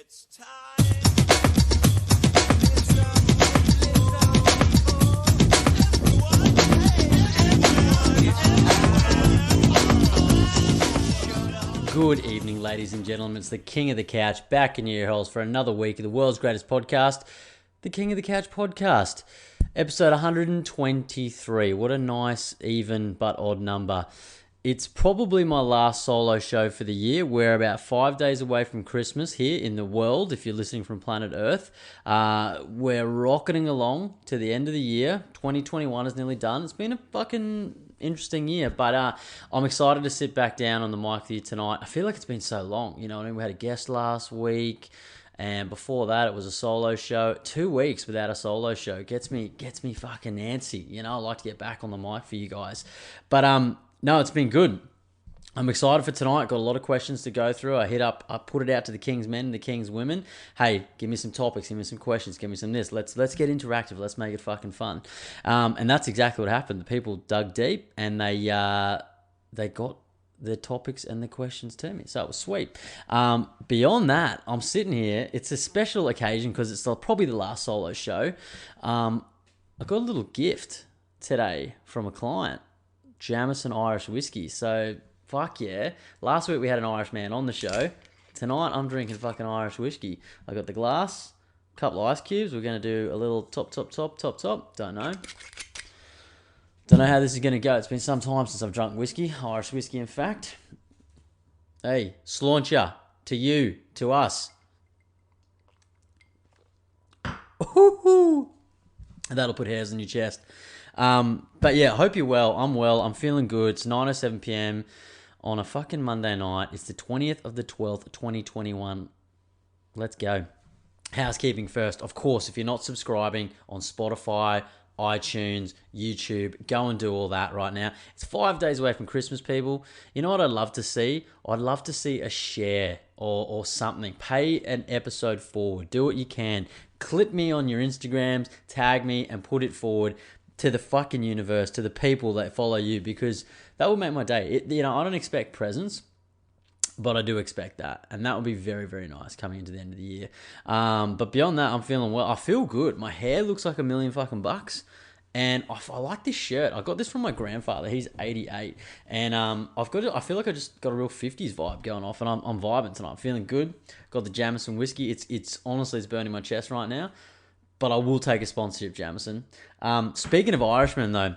It's time. Good evening, ladies and gentlemen. It's the King of the Couch back in your ear holes for another week of the world's greatest podcast, the King of the Couch podcast, episode 123. What a nice, even but odd number. It's probably my last solo show for the year. We're about 5 days away from Christmas here in the world, if you're listening from planet Earth. We're rocketing along to the end of the year. 2021 is nearly done. It's been a fucking interesting year, but I'm excited to sit back down on the mic for you tonight. I feel like it's been so long. You know what I mean? We had a guest last week, and before that it was a solo show. 2 weeks without a solo show gets me fucking antsy. You know, I like to get back on the mic for you guys. But no, it's been good. I'm excited for tonight. Got a lot of questions to go through. I put it out to the King's men and the King's women. Hey, give me some topics, give me some questions, give me some this. Let's get interactive. Let's make it fucking fun. And that's exactly what happened. The people dug deep and they got the topics and the questions to me. So it was sweet. Beyond that, I'm sitting here. It's a special occasion because it's probably the last solo show. I got a little gift today from a client. Jameson Irish whiskey. So, fuck yeah. Last week we had an Irish man on the show. Tonight I'm drinking fucking Irish whiskey. I got the glass, a couple of ice cubes. We're going to do a little top. Don't know. Don't know how this is going to go. It's been some time since I've drunk whiskey. Irish whiskey, in fact. Hey, slauncher. To you. To us. Ooh. That'll put hairs on your chest. But yeah, hope you're well. I'm well. I'm feeling good. It's 9:07 p.m. on a fucking Monday night. It's the 20th of the 12th, 2021. Let's go. Housekeeping first. Of course, if you're not subscribing on Spotify, iTunes, YouTube, go and do all that right now. It's 5 days away from Christmas, people. You know what I'd love to see? I'd love to see a share or something. Pay an episode forward. Do what you can. Clip me on your Instagrams, tag me, and put it forward to the fucking universe, to the people that follow you, because that will make my day. I don't expect presents, but I do expect that, and that would be very, very nice coming into the end of the year. But beyond that, I'm feeling well. I feel good. My hair looks like $1 million fucking bucks, and I like this shirt. I got this from my grandfather. He's 88, and I feel like I just got a real 50s vibe going off, and I'm vibing tonight. I'm feeling good. Got the Jameson whiskey. It's honestly, it's burning my chest right now. But I will take a sponsorship, Jameson. Speaking of Irishmen, though,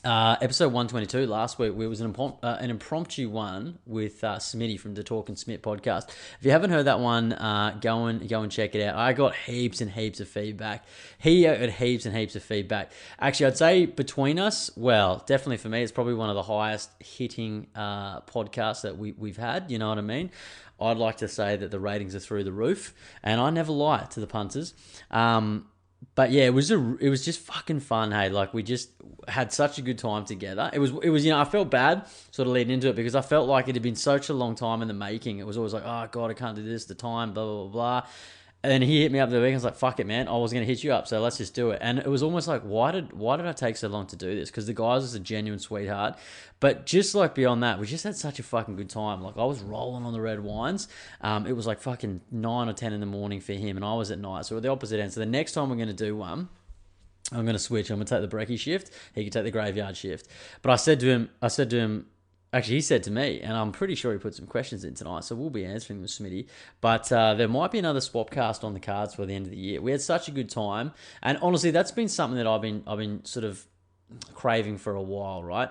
episode 122 last week, it was an impromptu one with Smitty from the Talk and Smith podcast. If you haven't heard that one, go and check it out. I got heaps and heaps of feedback. He got heaps and heaps of feedback. Actually, I'd say between us, well, definitely for me, it's probably one of the highest hitting podcasts that we've had. You know what I mean? I'd like to say that the ratings are through the roof, and I never lie to the punters. But yeah, it was just fucking fun. Hey, like we just had such a good time together. It was I felt bad sort of leading into it because I felt like it had been such a long time in the making. It was always like, oh God, I can't do this. The time, blah blah blah blah. And then he hit me up the week. I was like, fuck it, man. I was going to hit you up, so let's just do it. And it was almost like, why did I take so long to do this? Because the guy was a genuine sweetheart. But just like beyond that, we just had such a fucking good time. Like I was rolling on the red wines. It was like fucking 9 or 10 in the morning for him, and I was at night. So we're the opposite end. So the next time we're going to do one, I'm going to switch. I'm going to take the brekkie shift. He can take the graveyard shift. But I said to him, actually, he said to me, and I'm pretty sure he put some questions in tonight, so we'll be answering them with Smitty. But there might be another swapcast on the cards for the end of the year. We had such a good time, and honestly, that's been something that I've been sort of craving for a while, right?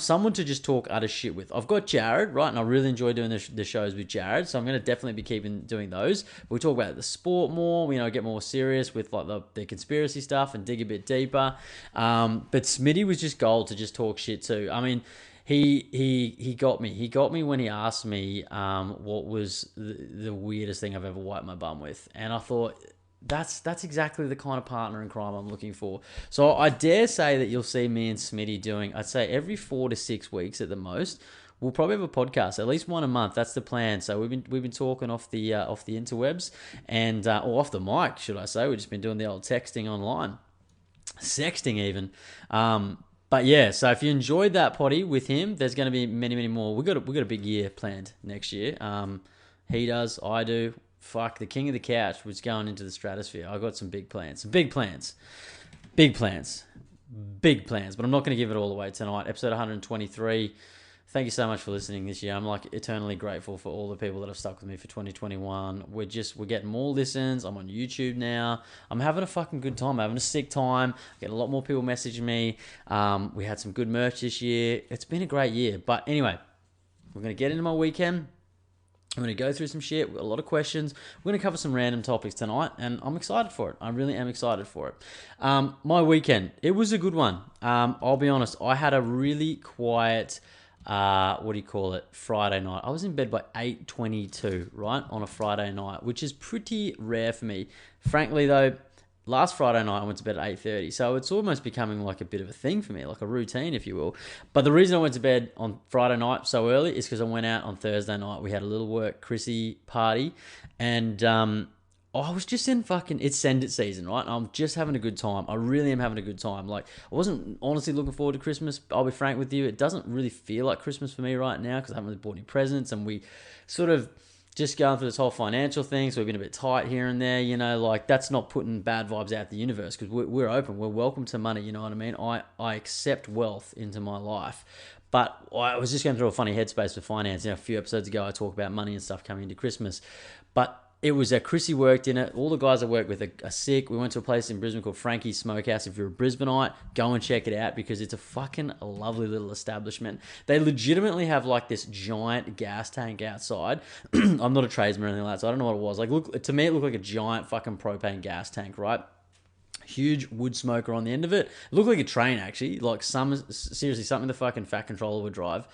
Someone to just talk utter shit with. I've got Jared, right, and I really enjoy doing the shows with Jared, so I'm going to definitely be doing those. We talk about the sport more, get more serious with like the conspiracy stuff and dig a bit deeper. But Smitty was just gold to just talk shit too. I mean, He got me. He got me when he asked me what was the weirdest thing I've ever wiped my bum with, and I thought that's exactly the kind of partner in crime I'm looking for. So I dare say that you'll see me and Smitty doing, I'd say every 4 to 6 weeks at the most. We'll probably have a podcast, at least one a month. That's the plan. So we've been talking off the interwebs and or off the mic, should I say? We've just been doing the old texting online, sexting even. But yeah, so if you enjoyed that potty with him, there's going to be many, many more. We've got a big year planned next year. He does, I do. fuck, the king of the couch was going into the stratosphere. I got some big plans. Big plans. Big plans. Big plans. But I'm not going to give it all away tonight. Episode 123. Thank you so much for listening this year. I'm like eternally grateful for all the people that have stuck with me for 2021. We're getting more listens. I'm on YouTube now. I'm having a fucking good time. I'm having a sick time. Getting a lot more people messaging me. We had some good merch this year. It's been a great year. But anyway, we're going to get into my weekend. I'm going to go through some shit. We've got a lot of questions. We're going to cover some random topics tonight, and I'm excited for it. I really am excited for it. My weekend, it was a good one. I'll be honest. I had a really quiet, Friday night. I was in bed by 8:22, right, on a Friday night, which is pretty rare for me. Frankly, though, last Friday night I went to bed at 8:30, so it's almost becoming like a bit of a thing for me, like a routine, if you will. But the reason I went to bed on Friday night so early is because I went out on Thursday night. We had a little work Chrissy party, and I was just in fucking, it's send it season, right? I'm just having a good time. I really am having a good time. Like, I wasn't honestly looking forward to Christmas. I'll be frank with you. It doesn't really feel like Christmas for me right now because I haven't really bought any presents, and we sort of just going through this whole financial thing, so we've been a bit tight here and there, you know, like that's not putting bad vibes out the universe because we're open, we're welcome to money, you know what I mean? I accept wealth into my life, but I was just going through a funny headspace with finance. You know, a few episodes ago I talked about money and stuff coming into Christmas, but it was a Chrissy worked in it. All the guys I work with are sick. We went to a place in Brisbane called Frankie's Smokehouse. If you're a Brisbaneite, go and check it out because it's a fucking lovely little establishment. They legitimately have like this giant gas tank outside. I'm not a tradesman or anything like that, so I don't know what it was. Like, to me, it looked like a giant fucking propane gas tank, right? Huge wood smoker on the end of it. It looked like a train, actually. Like, seriously, something the fucking Fat Controller would drive.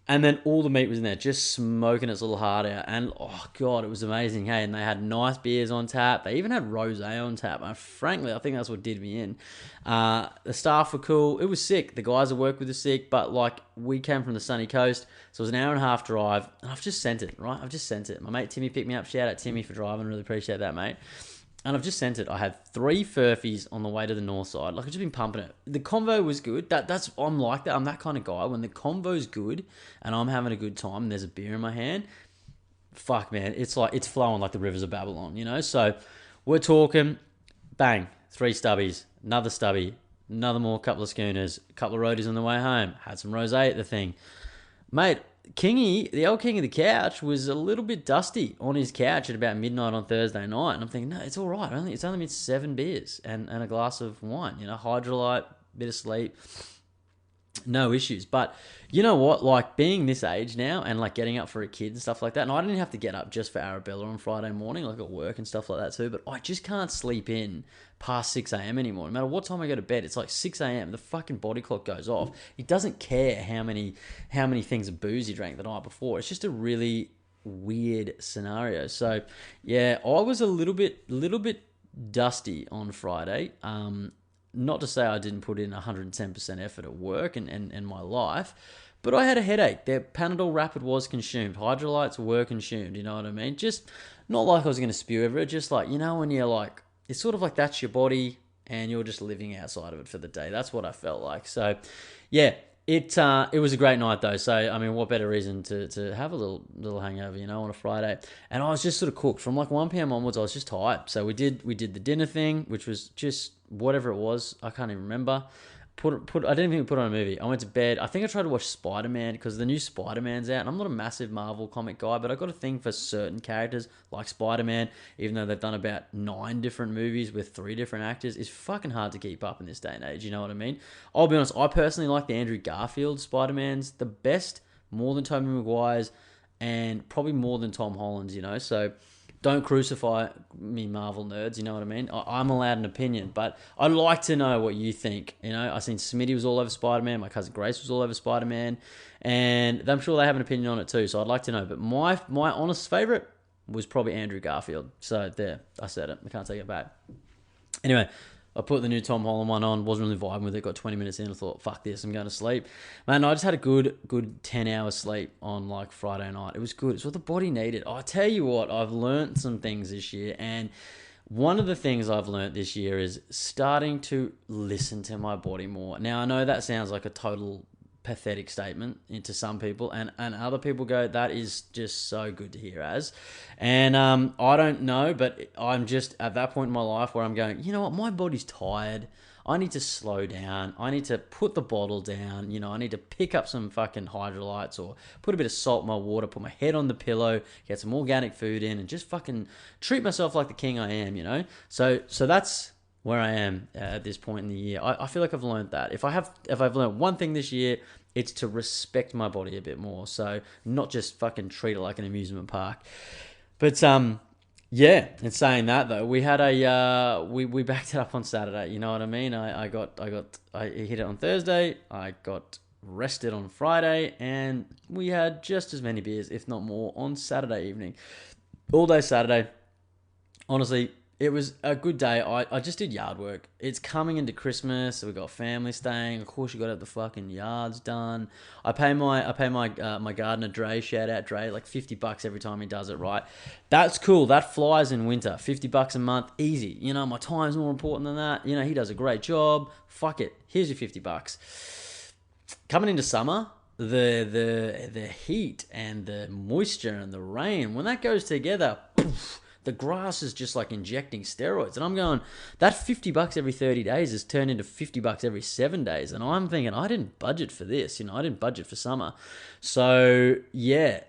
And then all the meat was in there, just smoking its little heart out. And, oh, God, it was amazing, hey? And they had nice beers on tap. They even had rosé on tap. And frankly, I think that's what did me in. The staff were cool. It was sick. The guys I work with are sick. But, like, we came from the sunny coast, so it was an hour and a half drive. And I've just sent it, right? I've just sent it. My mate Timmy picked me up. Shout out Timmy for driving. Really appreciate that, mate. And I've just sent it. I had 3 furfies on the way to the north side. Like, I've just been pumping it. The convo was good. I'm like that. I'm that kind of guy. When the convo's good and I'm having a good time and there's a beer in my hand, fuck, man, it's like, it's flowing like the rivers of Babylon, you know? So we're talking, bang, 3 stubbies, another stubby, another more couple of schooners, a couple of roadies on the way home, had some rosé at the thing. Mate, Kingy, the old king of the couch, was a little bit dusty on his couch at about midnight on Thursday night. And I'm thinking, no, it's all right. It's only been 7 beers and a glass of wine. You know, hydrolyte, bit of sleep, no issues. But you know what? Like, being this age now and like getting up for a kid and stuff like that. And I didn't have to get up just for Arabella on Friday morning, like at work and stuff like that too. But I just can't sleep in past 6 a.m. anymore. No matter what time I go to bed, it's like 6 a.m. The fucking body clock goes off. It doesn't care how many things of booze you drank the night before. It's just a really weird scenario. So yeah, I was a little bit dusty on Friday. Not to say I didn't put in 110% effort at work and my life, but I had a headache. Their Panadol Rapid was consumed. Hydrolytes were consumed, you know what I mean? Just not like I was going to spew over it, just like, you know, when you're like, it's sort of like that's your body and you're just living outside of it for the day. That's what I felt like. So, yeah, it was a great night though. So, I mean, what better reason to have a little hangover, you know, on a Friday? And I was just sort of cooked. From like 1 p.m. onwards, I was just tired. So we did the dinner thing, which was just whatever it was. I can't even remember. I didn't even put on a movie. I went to bed. I think I tried to watch Spider-Man because the new Spider-Man's out. And I'm not a massive Marvel comic guy, but I got a thing for certain characters like Spider-Man, even though they've done about 9 different movies with 3 different actors. It's fucking hard to keep up in this day and age, you know what I mean? I'll be honest, I personally like the Andrew Garfield Spider-Man's the best, more than Tobey Maguire's, and probably more than Tom Holland's, you know? So don't crucify me, Marvel nerds, you know what I mean? I'm allowed an opinion, but I'd like to know what you think. You know, I seen Smitty was all over Spider-Man, my cousin Grace was all over Spider-Man, and I'm sure they have an opinion on it too, so I'd like to know. But my honest favourite was probably Andrew Garfield. So there, I said it. I can't take it back. Anyway, I put the new Tom Holland one on, wasn't really vibing with it, got 20 minutes in, I thought, fuck this, I'm going to sleep. Man, I just had a good 10 hours sleep on like Friday night. It was good. It's what the body needed. I tell you what, I've learned some things this year, and one of the things I've learned this year is starting to listen to my body more. Now, I know that sounds like a total pathetic statement into some people, and other people go, that is just so good to hear as. And I don't know, but I'm just at that point in my life where I'm going, you know what, my body's tired. I need to slow down. I need to put the bottle down. You know, I need to pick up some fucking hydrolytes or put a bit of salt in my water, put my head on the pillow, get some organic food in, and just fucking treat myself like the king I am, you know? So that's where I am at this point in the year. I feel like I've learned that. If I've learned one thing this year, it's to respect my body a bit more. So not just fucking treat it like an amusement park. But yeah, in saying that though, we had we backed it up on Saturday. You know what I mean? I hit it on Thursday. I got rested on Friday, and we had just as many beers, if not more, on Saturday evening. All day Saturday. Honestly, it was a good day. I just did yard work. It's coming into Christmas, so we got family staying. Of course, you got to have the fucking yards done. I pay my gardener Dre, shout out Dre, like $50 every time he does it right. That's cool. That flies in winter. $50 a month, easy. You know, my time's more important than that. You know, he does a great job. Fuck it. Here's your $50. Coming into summer, the heat and the moisture and the rain, when that goes together, poof, the grass is just like injecting steroids. And I'm going, that $50 every 30 days has turned into $50 every 7 days. And I'm thinking, I didn't budget for this. You know, I didn't budget for summer. So, yeah,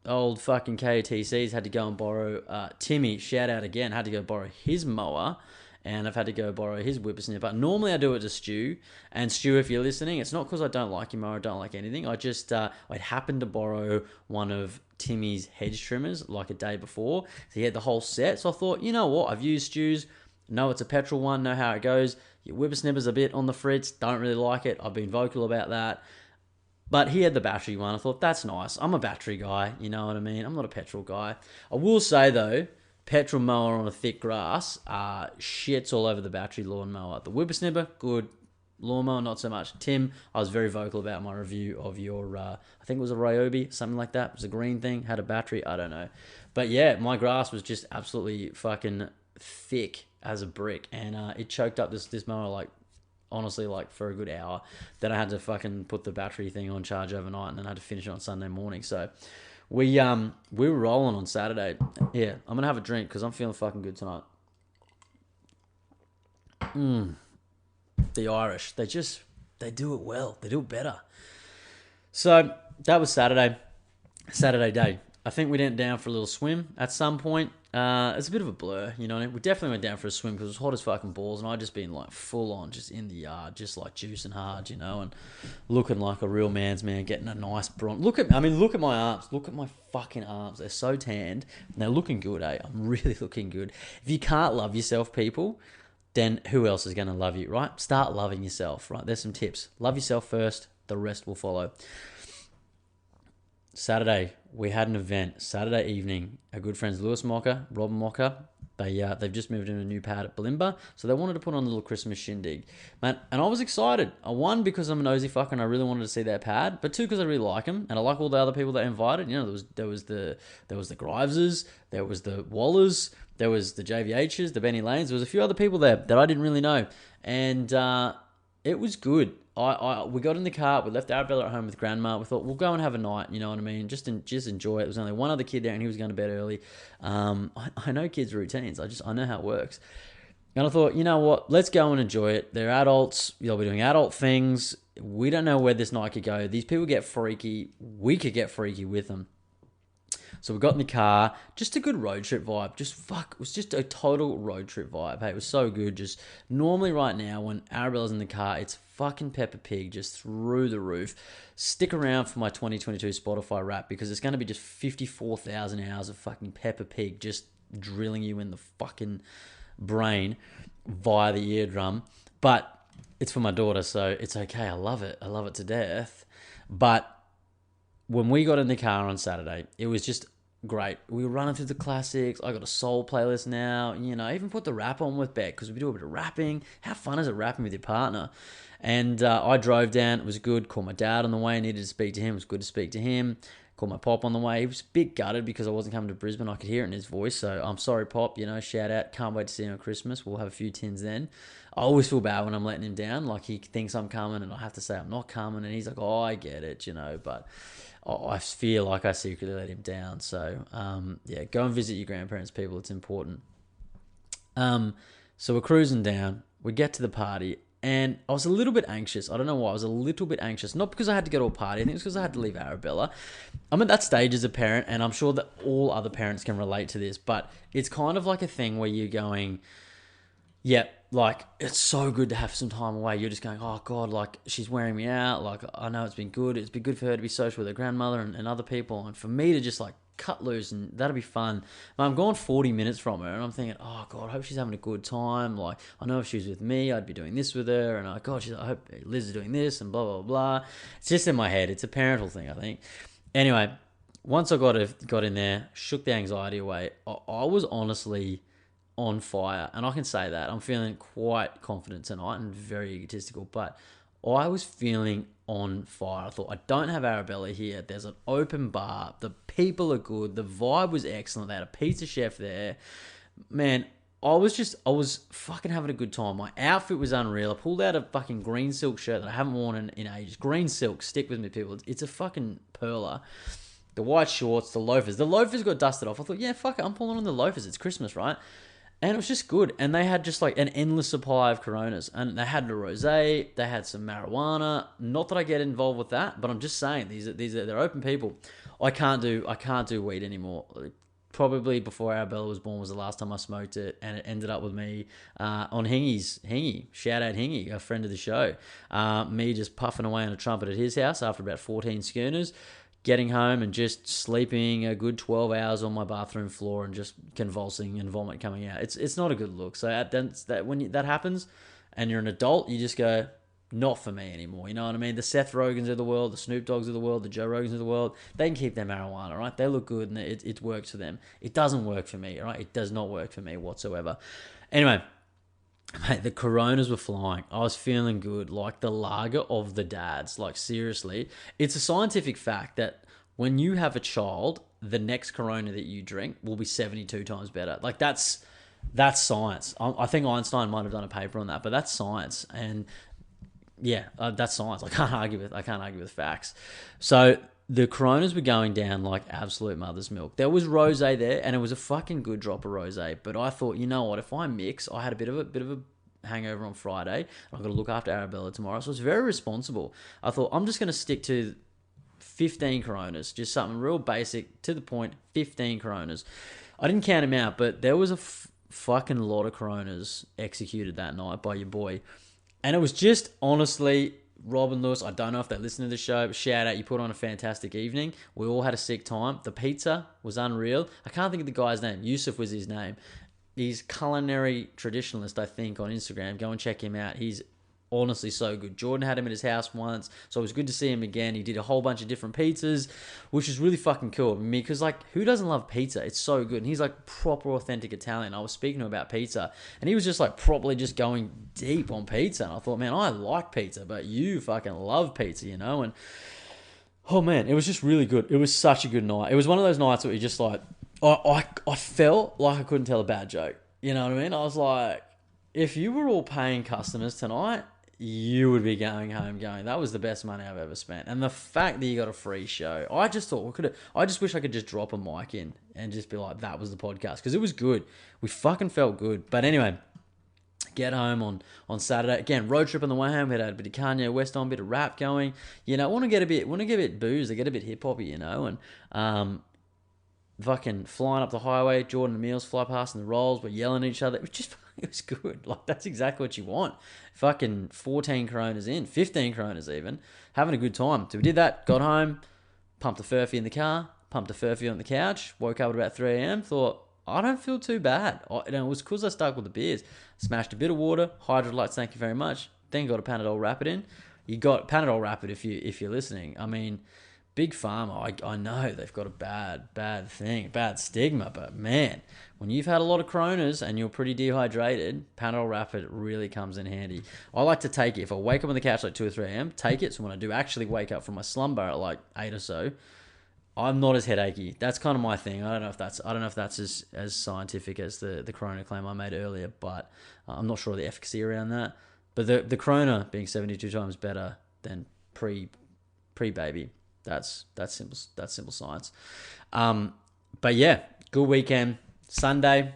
old fucking KOTCs had to go and borrow, Timmy, shout out again, had to go borrow his mower. And I've had to go borrow his whippersnipper. Normally I do it to Stu. And Stu, if you're listening, it's not because I don't like him or I don't like anything. I just, I happened to borrow one of Timmy's hedge trimmers like a day before. So he had the whole set. So I thought, you know what? I've used Stu's. Know it's a petrol one. Know how it goes. Your whippersnipper's a bit on the fritz. Don't really like it. I've been vocal about that. But he had the battery one. I thought, that's nice. I'm a battery guy. You know what I mean? I'm not a petrol guy. I will say, though, petrol mower on a thick grass shits all over the battery lawnmower. The whippersnipper, good. Lawnmower, not so much. Tim, I was very vocal about my review of your, I think it was a Ryobi, something like that. It was a green thing, had a battery, I don't know. But yeah, my grass was just absolutely fucking thick as a brick. And it choked up this mower, like, honestly, like for a good hour. Then I had to fucking put the battery thing on charge overnight, and then I had to finish it on Sunday morning. So we were rolling on Saturday. Yeah, I'm gonna have a drink because I'm feeling fucking good tonight. The Irish, they do it well. They do it better. So that was Saturday day. I think we went down for a little swim at some point. It's a bit of a blur, you know. We definitely went down for a swim because it was hot as fucking balls, and I'd just been like full on, just in the yard, just like juicing hard, you know, and looking like a real man's man, getting a nice bronze. Look at my arms. Look at my fucking arms. They're so tanned, and they're looking good, eh? I'm really looking good. If you can't love yourself, people, then who else is going to love you, right? Start loving yourself, right? There's some tips. Love yourself first. The rest will follow. Saturday, we had an event. Saturday evening, our good friends Lewis Mocker, Rob Mocker, they've just moved into a new pad at Balimba, so they wanted to put on a little Christmas shindig. Man, and I was excited. One, because I'm a nosy fucker and I really wanted to see their pad, but two, because I really like them, and I like all the other people they invited. You know, there was the Griveses, there was the Wallers, there was the JVHs, the Benny Lanes, there was a few other people there that I didn't really know, and it was good. We got in the car. We left Arabella at home with Grandma. We thought we'll go and have a night. You know what I mean? Just enjoy it. There was only one other kid there, and he was going to bed early. I know kids' routines. I know how it works. And I thought, you know what? Let's go and enjoy it. They're adults. They'll be doing adult things. We don't know where this night could go. These people get freaky. We could get freaky with them. So we got in the car, just a good road trip vibe. It was just a total road trip vibe. Hey, it was so good. Just normally right now when Arabella's in the car, it's fucking Peppa Pig just through the roof. Stick around for my 2022 Spotify rap because it's going to be just 54,000 hours of fucking Peppa Pig just drilling you in the fucking brain via the eardrum. But it's for my daughter, so it's okay. I love it. I love it to death. But when we got in the car on Saturday, it was just great. We were running through the classics. I got a soul playlist now. You know, I even put the rap on with Beck because we do a bit of rapping. How fun is it rapping with your partner? And I drove down. It was good. Called my dad on the way. I needed to speak to him. It was good to speak to him. Called my pop on the way. He was a bit gutted because I wasn't coming to Brisbane. I could hear it in his voice. So I'm sorry, Pop. Shout out. Can't wait to see you on Christmas. We'll have a few tins then. I always feel bad when I'm letting him down. Like he thinks I'm coming and I have to say I'm not coming. And he's like, oh, I get it, but I feel like I secretly let him down. So, go and visit your grandparents, people. It's important. So we're cruising down. We get to the party. And I was a little bit anxious. I don't know why. I was a little bit anxious. Not because I had to go to a party. I think it's because I had to leave Arabella. I'm at that stage as a parent, and I'm sure that all other parents can relate to this. But it's kind of like a thing where you're going, like, it's so good to have some time away. You're just going, oh, God, like, she's wearing me out. Like, I know it's been good. It's been good for her to be social with her grandmother and other people. And for me to just, like, cut loose, and that'll be fun. But I'm gone 40 minutes from her, and I'm thinking, oh God, I hope she's having a good time. Like, I know if she was with me, I'd be doing this with her, and I hope Liz is doing this, and blah blah blah. It's just in my head. It's a parental thing, I think. Anyway, once I got in there, shook the anxiety away. I was honestly on fire, and I can say that I'm feeling quite confident tonight and very egotistical, but I was feeling on fire. I thought, I don't have Arabella here. There's an open bar. The people are good. The vibe was excellent. They had a pizza chef there. Man, I was fucking having a good time. My outfit was unreal. I pulled out a fucking green silk shirt that I haven't worn in ages. Green silk. Stick with me, people. It's a fucking perler. The white shorts, the loafers. The loafers got dusted off. I thought, yeah, fuck it. I'm pulling on the loafers. It's Christmas, right? And it was just good. And they had just like an endless supply of Coronas. And they had a rosé. They had some marijuana. Not that I get involved with that, but I'm just saying they're open people. I can't do weed anymore. Probably before Arabella was born was the last time I smoked it, and it ended up with me on Hingy. Shout out Hingy, a friend of the show. Me just puffing away on a trumpet at his house after about 14 schooners. Getting home and just sleeping a good 12 hours on my bathroom floor and just convulsing and vomit coming out. It's not a good look. So when that happens and you're an adult, you just go, not for me anymore. You know what I mean? The Seth Rogans of the world, the Snoop Dogs of the world, the Joe Rogans of the world, they can keep their marijuana, right? They look good and it works for them. It doesn't work for me, right? It does not work for me whatsoever. Anyway, mate, the Coronas were flying. I was feeling good, like the lager of the dads. Like, seriously, it's a scientific fact that when you have a child, the next Corona that you drink will be 72 times better. Like, that's science. I think Einstein might have done a paper on that, but that's science. And yeah, that's science. I can't argue with facts. So the Coronas were going down like absolute mother's milk. There was rosé there, and it was a fucking good drop of rosé. But I thought, you know what? If I mix, I had a bit of a hangover on Friday. I've got to look after Arabella tomorrow, so it's very responsible. I thought, I'm just going to stick to 15 Coronas, just something real basic, to the point. 15 Coronas. I didn't count them out, but there was a fucking lot of Coronas executed that night by your boy, and it was just honestly. Rob and Lewis, I don't know if they listen to the show, but shout out, you put on a fantastic evening. We all had a sick time. The pizza was unreal. I can't think of the guy's name. Yusuf was his name. He's culinary traditionalist, I think, on Instagram. Go and check him out. He's honestly so good. Jordan had him at his house once, so it was good to see him again. He did a whole bunch of different pizzas, which is really fucking cool. Because, like, who doesn't love pizza? It's so good. And he's, like, proper authentic Italian. I was speaking to him about pizza, and he was just, like, properly just going deep on pizza. And I thought, man, I like pizza, but you fucking love pizza, you know? And, oh, man, it was just really good. It was such a good night. It was one of those nights where you just, like, I felt like I couldn't tell a bad joke. You know what I mean? I was like, if you were all paying customers tonight, you would be going home going, that was the best money I've ever spent. And the fact that you got a free show, I just thought, I just wish I could just drop a mic in and just be like, that was the podcast. Because it was good. We fucking felt good. But anyway, get home on Saturday. Again, road trip on the way home. We had a bit of Kanye West on, a bit of rap going. You know, want to get a bit booze, I get a bit hip-hoppy, you know. And fucking flying up the highway, Jordan and Meals fly past in the rolls, we're yelling at each other. It was good. Like, that's exactly what you want. Fucking 14 Coronas in, 15 Coronas even, having a good time. So we did that, got home, pumped a Furphy in the car, pumped a Furphy on the couch, woke up at about 3 a.m, thought, I don't feel too bad. It was because I stuck with the beers. Smashed a bit of water, Hydrolytes, thank you very much. Then got a Panadol Rapid in. You got Panadol Rapid if you're listening. I mean, Big Pharma, I know they've got a bad thing, bad stigma, but man, when you've had a lot of Coronas and you're pretty dehydrated, Panadol Rapid really comes in handy. I like to take it. If I wake up on the couch like 2 or 3 a.m, take it. So when I do actually wake up from my slumber at like 8 or so, I'm not as headachy. That's kind of my thing. I don't know if that's as scientific as the corona claim I made earlier, but I'm not sure of the efficacy around that. But the corona being 72 times better than pre baby. That's simple science. But yeah, good weekend. Sunday,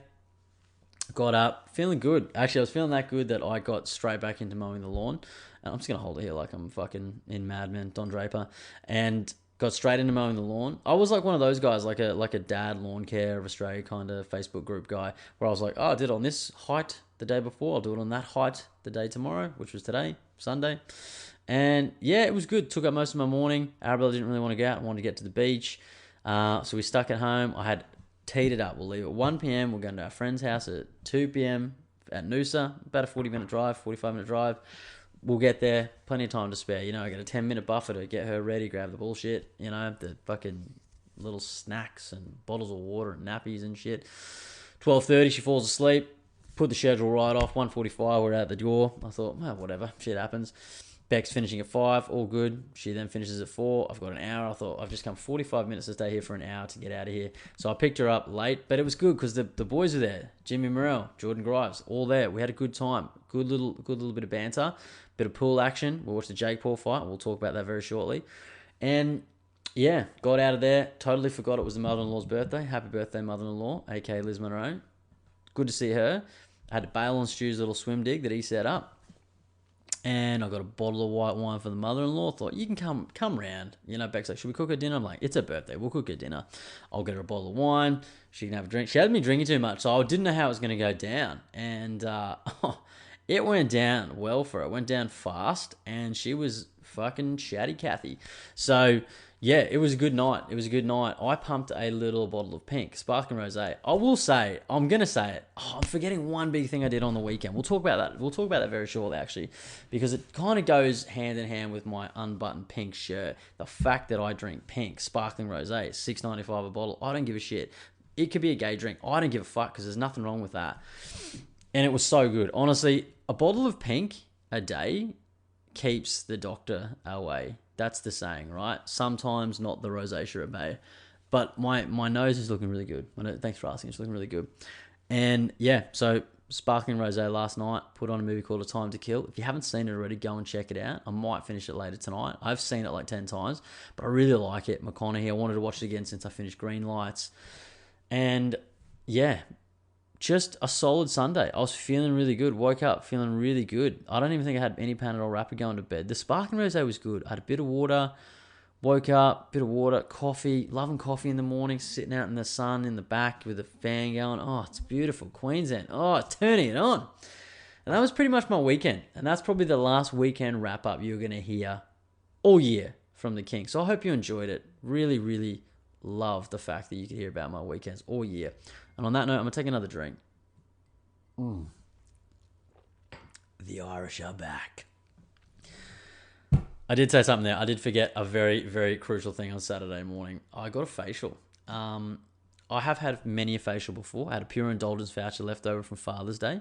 got up feeling good. Actually, I was feeling that good that I got straight back into mowing the lawn. And I'm just gonna hold it here like I'm fucking in Mad Men, Don Draper, and got straight into mowing the lawn. I was like one of those guys, like a dad lawn care of Australia kind of Facebook group guy, where I was like, oh, I did it on this height the day before. I'll do it on that height the day tomorrow, which was today, Sunday. And yeah, it was good. Took up most of my morning. Arabella didn't really want to go out. I wanted to get to the beach. So we stuck at home. I had teed it up. We'll leave at 1 p.m. We're going to our friend's house at 2 p.m. at Noosa. About a 40-minute drive, 45-minute drive. We'll get there. Plenty of time to spare. You know, I got a 10-minute buffer to get her ready, grab the bullshit. You know, the fucking little snacks and bottles of water and nappies and shit. 12:30, she falls asleep. Put the schedule right off. 1:45, we're out the door. I thought, well, whatever. Shit happens. Beck's finishing at 5, all good. She then finishes at 4. I've got an hour. I thought, I've just come 45 minutes to stay here for an hour to get out of here. So I picked her up late, but it was good because the boys were there. Jimmy Morrell, Jordan Grives, all there. We had a good time. Good little bit of banter, bit of pool action. We watched the Jake Paul fight. We'll talk about that very shortly. And yeah, got out of there. Totally forgot it was the mother-in-law's birthday. Happy birthday, mother-in-law, aka Liz Monroe. Good to see her. I had to bail on Stu's little swim dig that he set up. And I got a bottle of white wine for the mother-in-law. Thought, you can come round. You know, Beck's like, should we cook her dinner? I'm like, it's her birthday. We'll cook her dinner. I'll get her a bottle of wine. She can have a drink. She had me drinking too much, so I didn't know how it was going to go down. And it went down well for her. It went down fast, and she was fucking chatty Cathy. So yeah, it was a good night. I pumped a little bottle of pink, sparkling rosé. I will say, I'm going to say it. I'm forgetting one big thing I did on the weekend. We'll talk about that. We'll talk about that very shortly, actually, because it kind of goes hand in hand with my unbuttoned pink shirt. The fact that I drink pink, sparkling rosé, $6.95 a bottle. I don't give a shit. It could be a gay drink. I don't give a fuck because there's nothing wrong with that. And it was so good. Honestly, a bottle of pink a day keeps the doctor away. That's the saying, right? Sometimes not the rosacea at bay. But my nose is looking really good. Thanks for asking. It's looking really good. And yeah, so sparkling rosé last night. Put on a movie called A Time to Kill. If you haven't seen it already, go and check it out. I might finish it later tonight. I've seen it like 10 times, but I really like it. McConaughey. I wanted to watch it again since I finished Green Lights. And yeah, just a solid Sunday. I was feeling really good. Woke up feeling really good. I don't even think I had any Panadol Rapid going to bed. The sparkling rosé was good. I had a bit of water. Woke up, bit of water, coffee. Loving coffee in the morning. Sitting out in the sun in the back with the fan going. Oh, it's beautiful. Queensland. Oh, turning it on. And that was pretty much my weekend. And that's probably the last weekend wrap up you're going to hear all year from the King. So I hope you enjoyed it. Really, really love the fact that you could hear about my weekends all year. And on that note, I'm going to take another drink. The Irish are back. I did say something there. I did forget a very, very crucial thing on Saturday morning. I got a facial. I have had many a facial before. I had a pure indulgence voucher left over from Father's Day.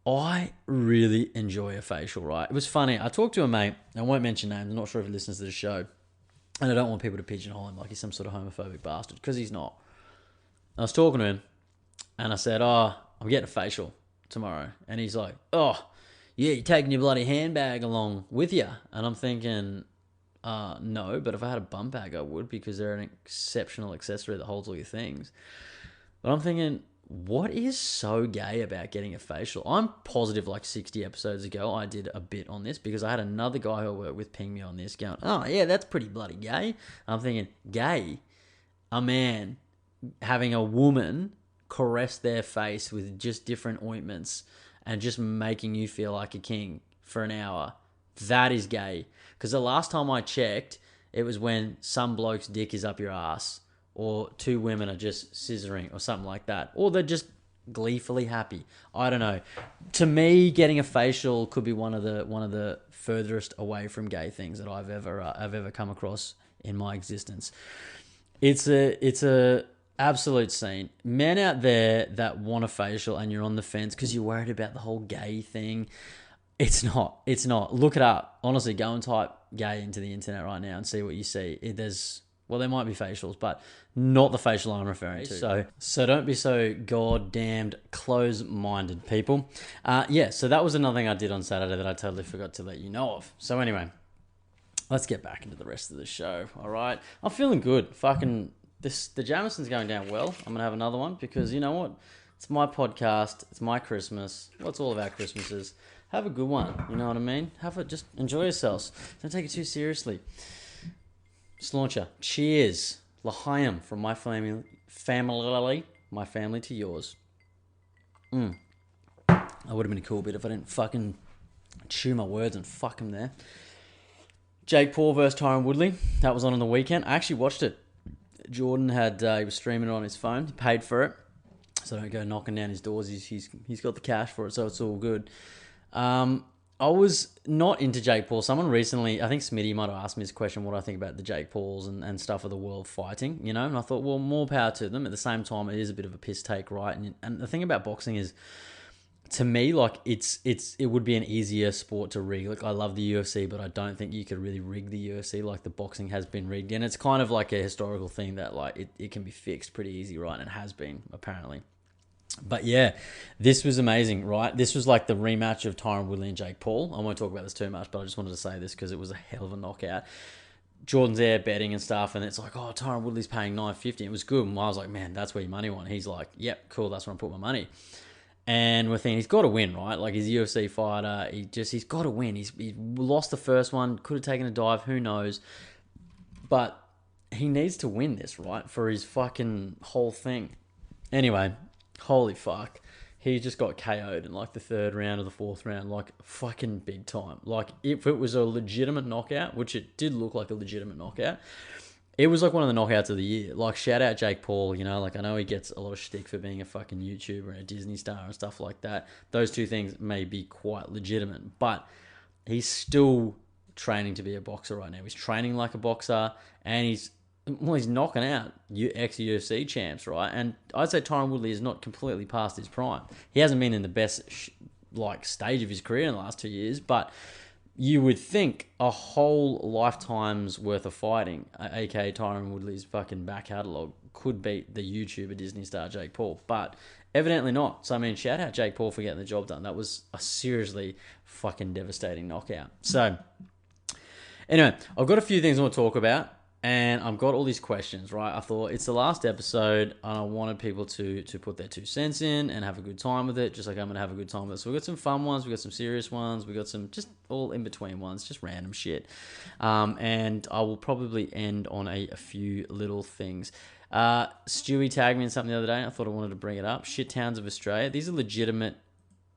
I really enjoy a facial, right? It was funny. I talked to a mate. I won't mention names. I'm not sure if he listens to the show. And I don't want people to pigeonhole him like he's some sort of homophobic bastard, because he's not. I was talking to him, and I said, I'm getting a facial tomorrow. And he's like, oh, yeah, you're taking your bloody handbag along with you. And I'm thinking, no, but if I had a bum bag, I would, because they're an exceptional accessory that holds all your things. But I'm thinking, what is so gay about getting a facial? I'm positive like 60 episodes ago, I did a bit on this, because I had another guy who I worked with ping me on this going, oh, yeah, that's pretty bloody gay. I'm thinking, gay? A man having a woman caress their face with just different ointments and just making you feel like a king for an hour. That is gay. Because the last time I checked, it was when some bloke's dick is up your ass, or two women are just scissoring or something like that, or they're just gleefully happy. I don't know. To me, getting a facial could be one of the furthest away from gay things that I've ever come across in my existence. It's a absolute scene. Men out there that want a facial and you're on the fence because you're worried about the whole gay thing. It's not. Look it up. Honestly, go and type gay into the internet right now and see what you see. There's Well, there might be facials, but not the facial I'm referring to. So don't be so goddamned close-minded, people. So that was another thing I did on Saturday that I totally forgot to let you know of. So anyway, let's get back into the rest of the show, all right? I'm feeling good. Fucking, the Jamison's going down well. I'm going to have another one because, you know what? It's my podcast. It's my Christmas. What's all of our Christmases? Have a good one. You know what I mean? Just enjoy yourselves. Don't take it too seriously. Slauncher. Cheers. L'chaim from my family, my family to yours. That would have been a cool bit if I didn't fucking chew my words and fuck him there. Jake Paul versus Tyron Woodley. That was on the weekend. I actually watched it. Jordan he was streaming it on his phone. He paid for it. So don't go knocking down his doors. He's got the cash for it, so it's all good. I was not into Jake Paul. Someone recently, I think Smitty might have asked me this question, what I think about the Jake Pauls and stuff of the world fighting, you know? And I thought, well, more power to them. At the same time, it is a bit of a piss take, right? And the thing about boxing is, to me, like, it would be an easier sport to rig. Like, I love the UFC, but I don't think you could really rig the UFC like the boxing has been rigged. And it's kind of like a historical thing that, like, it can be fixed pretty easy, right? And it has been, apparently. But yeah, this was amazing, right? This was like the rematch of Tyron Woodley and Jake Paul. I won't talk about this too much, but I just wanted to say this because it was a hell of a knockout. Jordan's there betting and stuff, and it's like, oh, Tyron Woodley's paying $9.50. It was good. And I was like, man, that's where your money went. He's like, yep, cool, that's where I put my money. And we're thinking, he's got to win, right? Like, he's a UFC fighter. He's got to win. He lost the first one, could have taken a dive, who knows. But he needs to win this, right? For his fucking whole thing. Anyway, holy fuck. He just got KO'd in like the third round or the fourth round, like fucking big time. Like, if it was a legitimate knockout, which it did look like a legitimate knockout, it was like one of the knockouts of the year. Like, shout out Jake Paul, you know, like, I know he gets a lot of shtick for being a fucking YouTuber and a Disney star and stuff like that. Those two things may be quite legitimate, but he's still training to be a boxer right now. He's training like a boxer, and he's knocking out ex-UFC champs, right? And I'd say Tyron Woodley is not completely past his prime. He hasn't been in the best stage of his career in the last 2 years, but you would think a whole lifetime's worth of fighting, aka Tyron Woodley's fucking back catalogue, could beat the YouTuber Disney star Jake Paul, but evidently not. So, I mean, shout out Jake Paul for getting the job done. That was a seriously fucking devastating knockout. So, anyway, I've got a few things I want to talk about. And I've got all these questions, right? I thought it's the last episode, and I wanted people to put their 2 cents in and have a good time with it, just like I'm going to have a good time with it. So we've got some fun ones, we've got some serious ones, we've got some just all in-between ones, just random shit. And I will probably end on a few little things. Stewie tagged me in something the other day, and I thought I wanted to bring it up. Shit towns of Australia. These are legitimate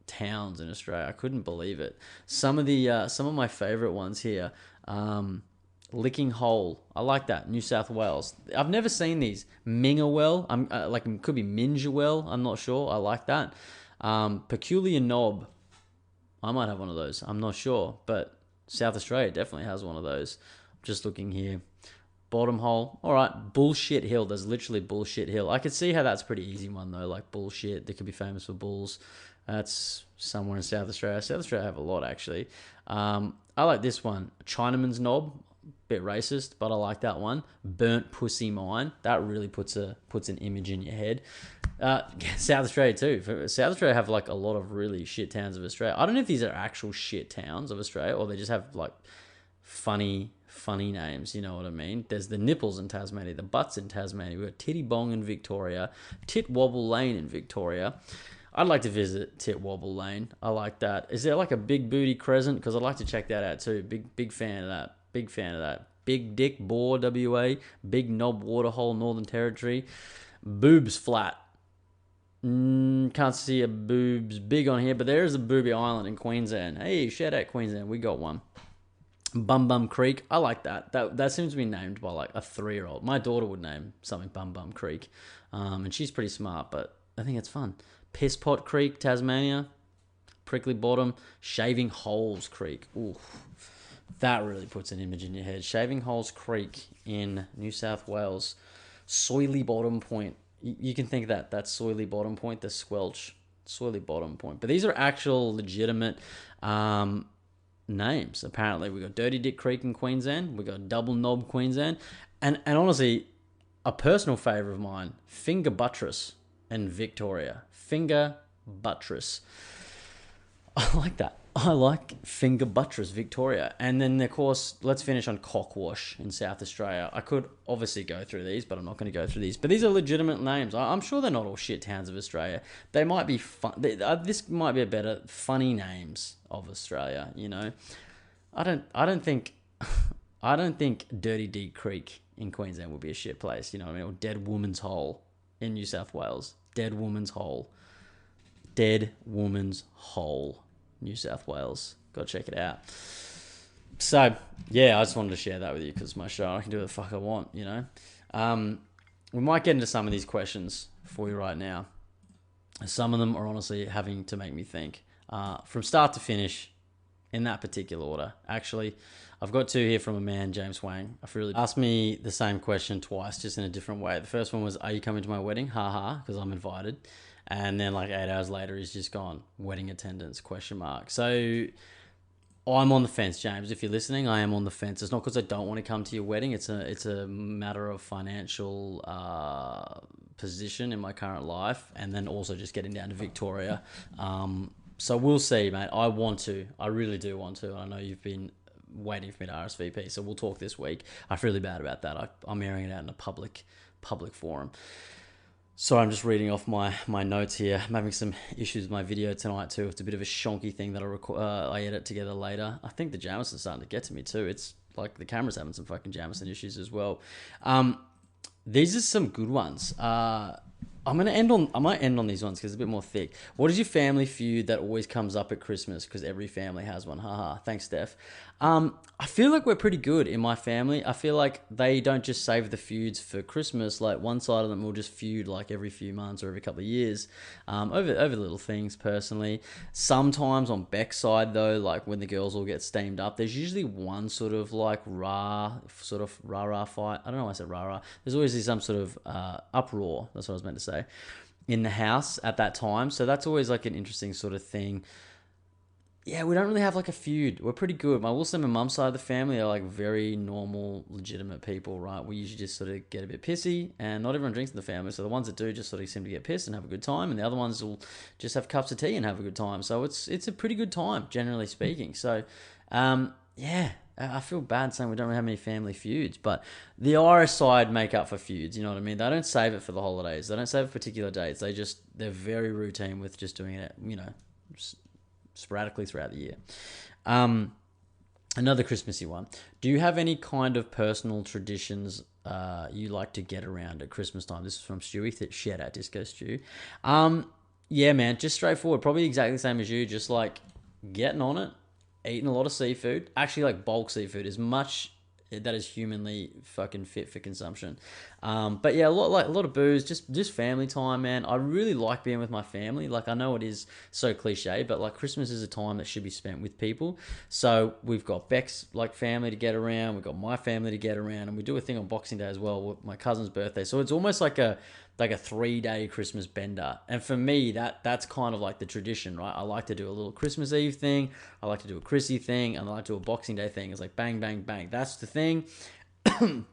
towns in Australia. I couldn't believe it. Some of my favourite ones here. Licking Hole. I like that. New South Wales. I've never seen these. Mingawell. It could be Minjawell. I'm not sure. I like that. Peculiar Knob. I might have one of those. I'm not sure. But South Australia definitely has one of those. Just looking here. Bottom Hole. All right. Bullshit Hill. There's literally Bullshit Hill. I could see how that's a pretty easy one, though. Like bullshit. They could be famous for bulls. That's somewhere in South Australia. South Australia have a lot, actually. I like this one. Chinaman's Knob. Bit racist, but I like that one. Burnt Pussy Mine. That really puts an image in your head. South Australia too. South Australia have like a lot of really shit towns of Australia. I don't know if these are actual shit towns of Australia or they just have like funny names. You know what I mean? There's the Nipples in Tasmania, the Butts in Tasmania. We've got Titty Bong in Victoria, Tit Wobble Lane in Victoria. I'd like to visit Tit Wobble Lane. I like that. Is there like a Big Booty Crescent? Because I'd like to check that out too. Big fan of that. Big fan of that. Big Dick Boar, WA. Big Knob Waterhole, Northern Territory. Boobs Flat. Can't see a boobs big on here, but there is a Booby Island in Queensland. Hey, shout out Queensland. We got one. Bum Bum Creek. I like that. That seems to be named by like a 3-year-old. My daughter would name something Bum Bum Creek. And she's pretty smart, but I think it's fun. Piss Pot Creek, Tasmania. Prickly Bottom. Shaving Holes Creek. Ooh. That really puts an image in your head. Shaving Holes Creek in New South Wales. Soily Bottom Point. You can think that's Soily Bottom Point, the squelch. Soily Bottom Point. But these are actual legitimate names. Apparently, we got Dirty Dick Creek in Queensland. We got Double Knob Queensland, and honestly, a personal favourite of mine, Finger Buttress in Victoria. Finger Buttress. I like that. I like Finger Buttress, Victoria. And then, of course, let's finish on Cockwash in South Australia. I could obviously go through these, but I'm not going to go through these. But these are legitimate names. I'm sure they're not all shit towns of Australia. They might be fun. This might be a better funny names of Australia. You know, I don't think Dirty Deep Creek in Queensland would be a shit place. You know what I mean? Or Dead Woman's Hole in New South Wales. Dead Woman's Hole. Dead Woman's Hole. New South Wales. Go check it out. So, yeah, I just wanted to share that with you because it's my show. I can do what the fuck I want, you know. We might get into some of these questions for you right now. Some of them are honestly having to make me think. From start to finish, in that particular order. Actually, I've got two here from a man, James Wang. I've really asked me the same question twice, just in a different way. The first one was, are you coming to my wedding? Ha, because I'm invited. And then like 8 hours later, he's just gone, wedding attendance, question mark. So I'm on the fence, James. If you're listening, I am on the fence. It's not because I don't want to come to your wedding. It's a matter of financial position in my current life, and then also just getting down to Victoria. So we'll see, mate. I want to. I really do want to. I know you've been waiting for me to RSVP, so we'll talk this week. I feel really bad about that. I'm airing it out in a public forum. So I'm just reading off my notes here. I'm having some issues with my video tonight too. It's a bit of a shonky thing that I edit together later. I think the Jameson's starting to get to me too. It's like the camera's having some fucking Jameson issues as well. These are some good ones. I might end on these ones because it's a bit more thick. What is your family feud that always comes up at Christmas? Because every family has one. Haha. Thanks, Steph. I feel like we're pretty good in my family. I feel like they don't just save the feuds for Christmas. Like one side of them will just feud like every few months or every couple of years over little things personally. Sometimes on Beck's side though, like when the girls all get steamed up, there's usually one sort of like rah fight. I don't know why I said rah. There's always some sort of uproar. That's what I was meant to say. In the house at that time. So that's always like an interesting sort of thing. Yeah, we don't really have like a feud. We're pretty good. I will say my mum's side of the family are like very normal, legitimate people, right? We usually just sort of get a bit pissy, and not everyone drinks in the family. So the ones that do just sort of seem to get pissed and have a good time, and the other ones will just have cups of tea and have a good time. So it's a pretty good time, generally speaking. So, yeah, I feel bad saying we don't really have many family feuds, but the Irish side make up for feuds. You know what I mean? They don't save it for the holidays. They don't save it for particular dates. They're very routine with just doing it, you know, sporadically throughout the year. Another Christmassy one. Do you have any kind of personal traditions you like to get around at Christmas time? This is from Stewie. Shout out Disco Stew. Yeah, man, just straightforward. Probably exactly the same as you. Just like getting on it, eating a lot of seafood. Actually, like bulk seafood, as much that is humanly fucking fit for consumption. But yeah, a lot of booze, just family time, man. I really like being with my family. Like, I know it is so cliche, but like Christmas is a time that should be spent with people. So we've got Beck's like family to get around, we've got my family to get around, and we do a thing on Boxing Day as well with my cousin's birthday. So it's almost like a 3-day Christmas bender. And for me, that's kind of like the tradition, right? I like to do a little Christmas Eve thing, I like to do a Chrissy thing, and I like to do a Boxing Day thing. It's like bang, bang, bang. That's the thing.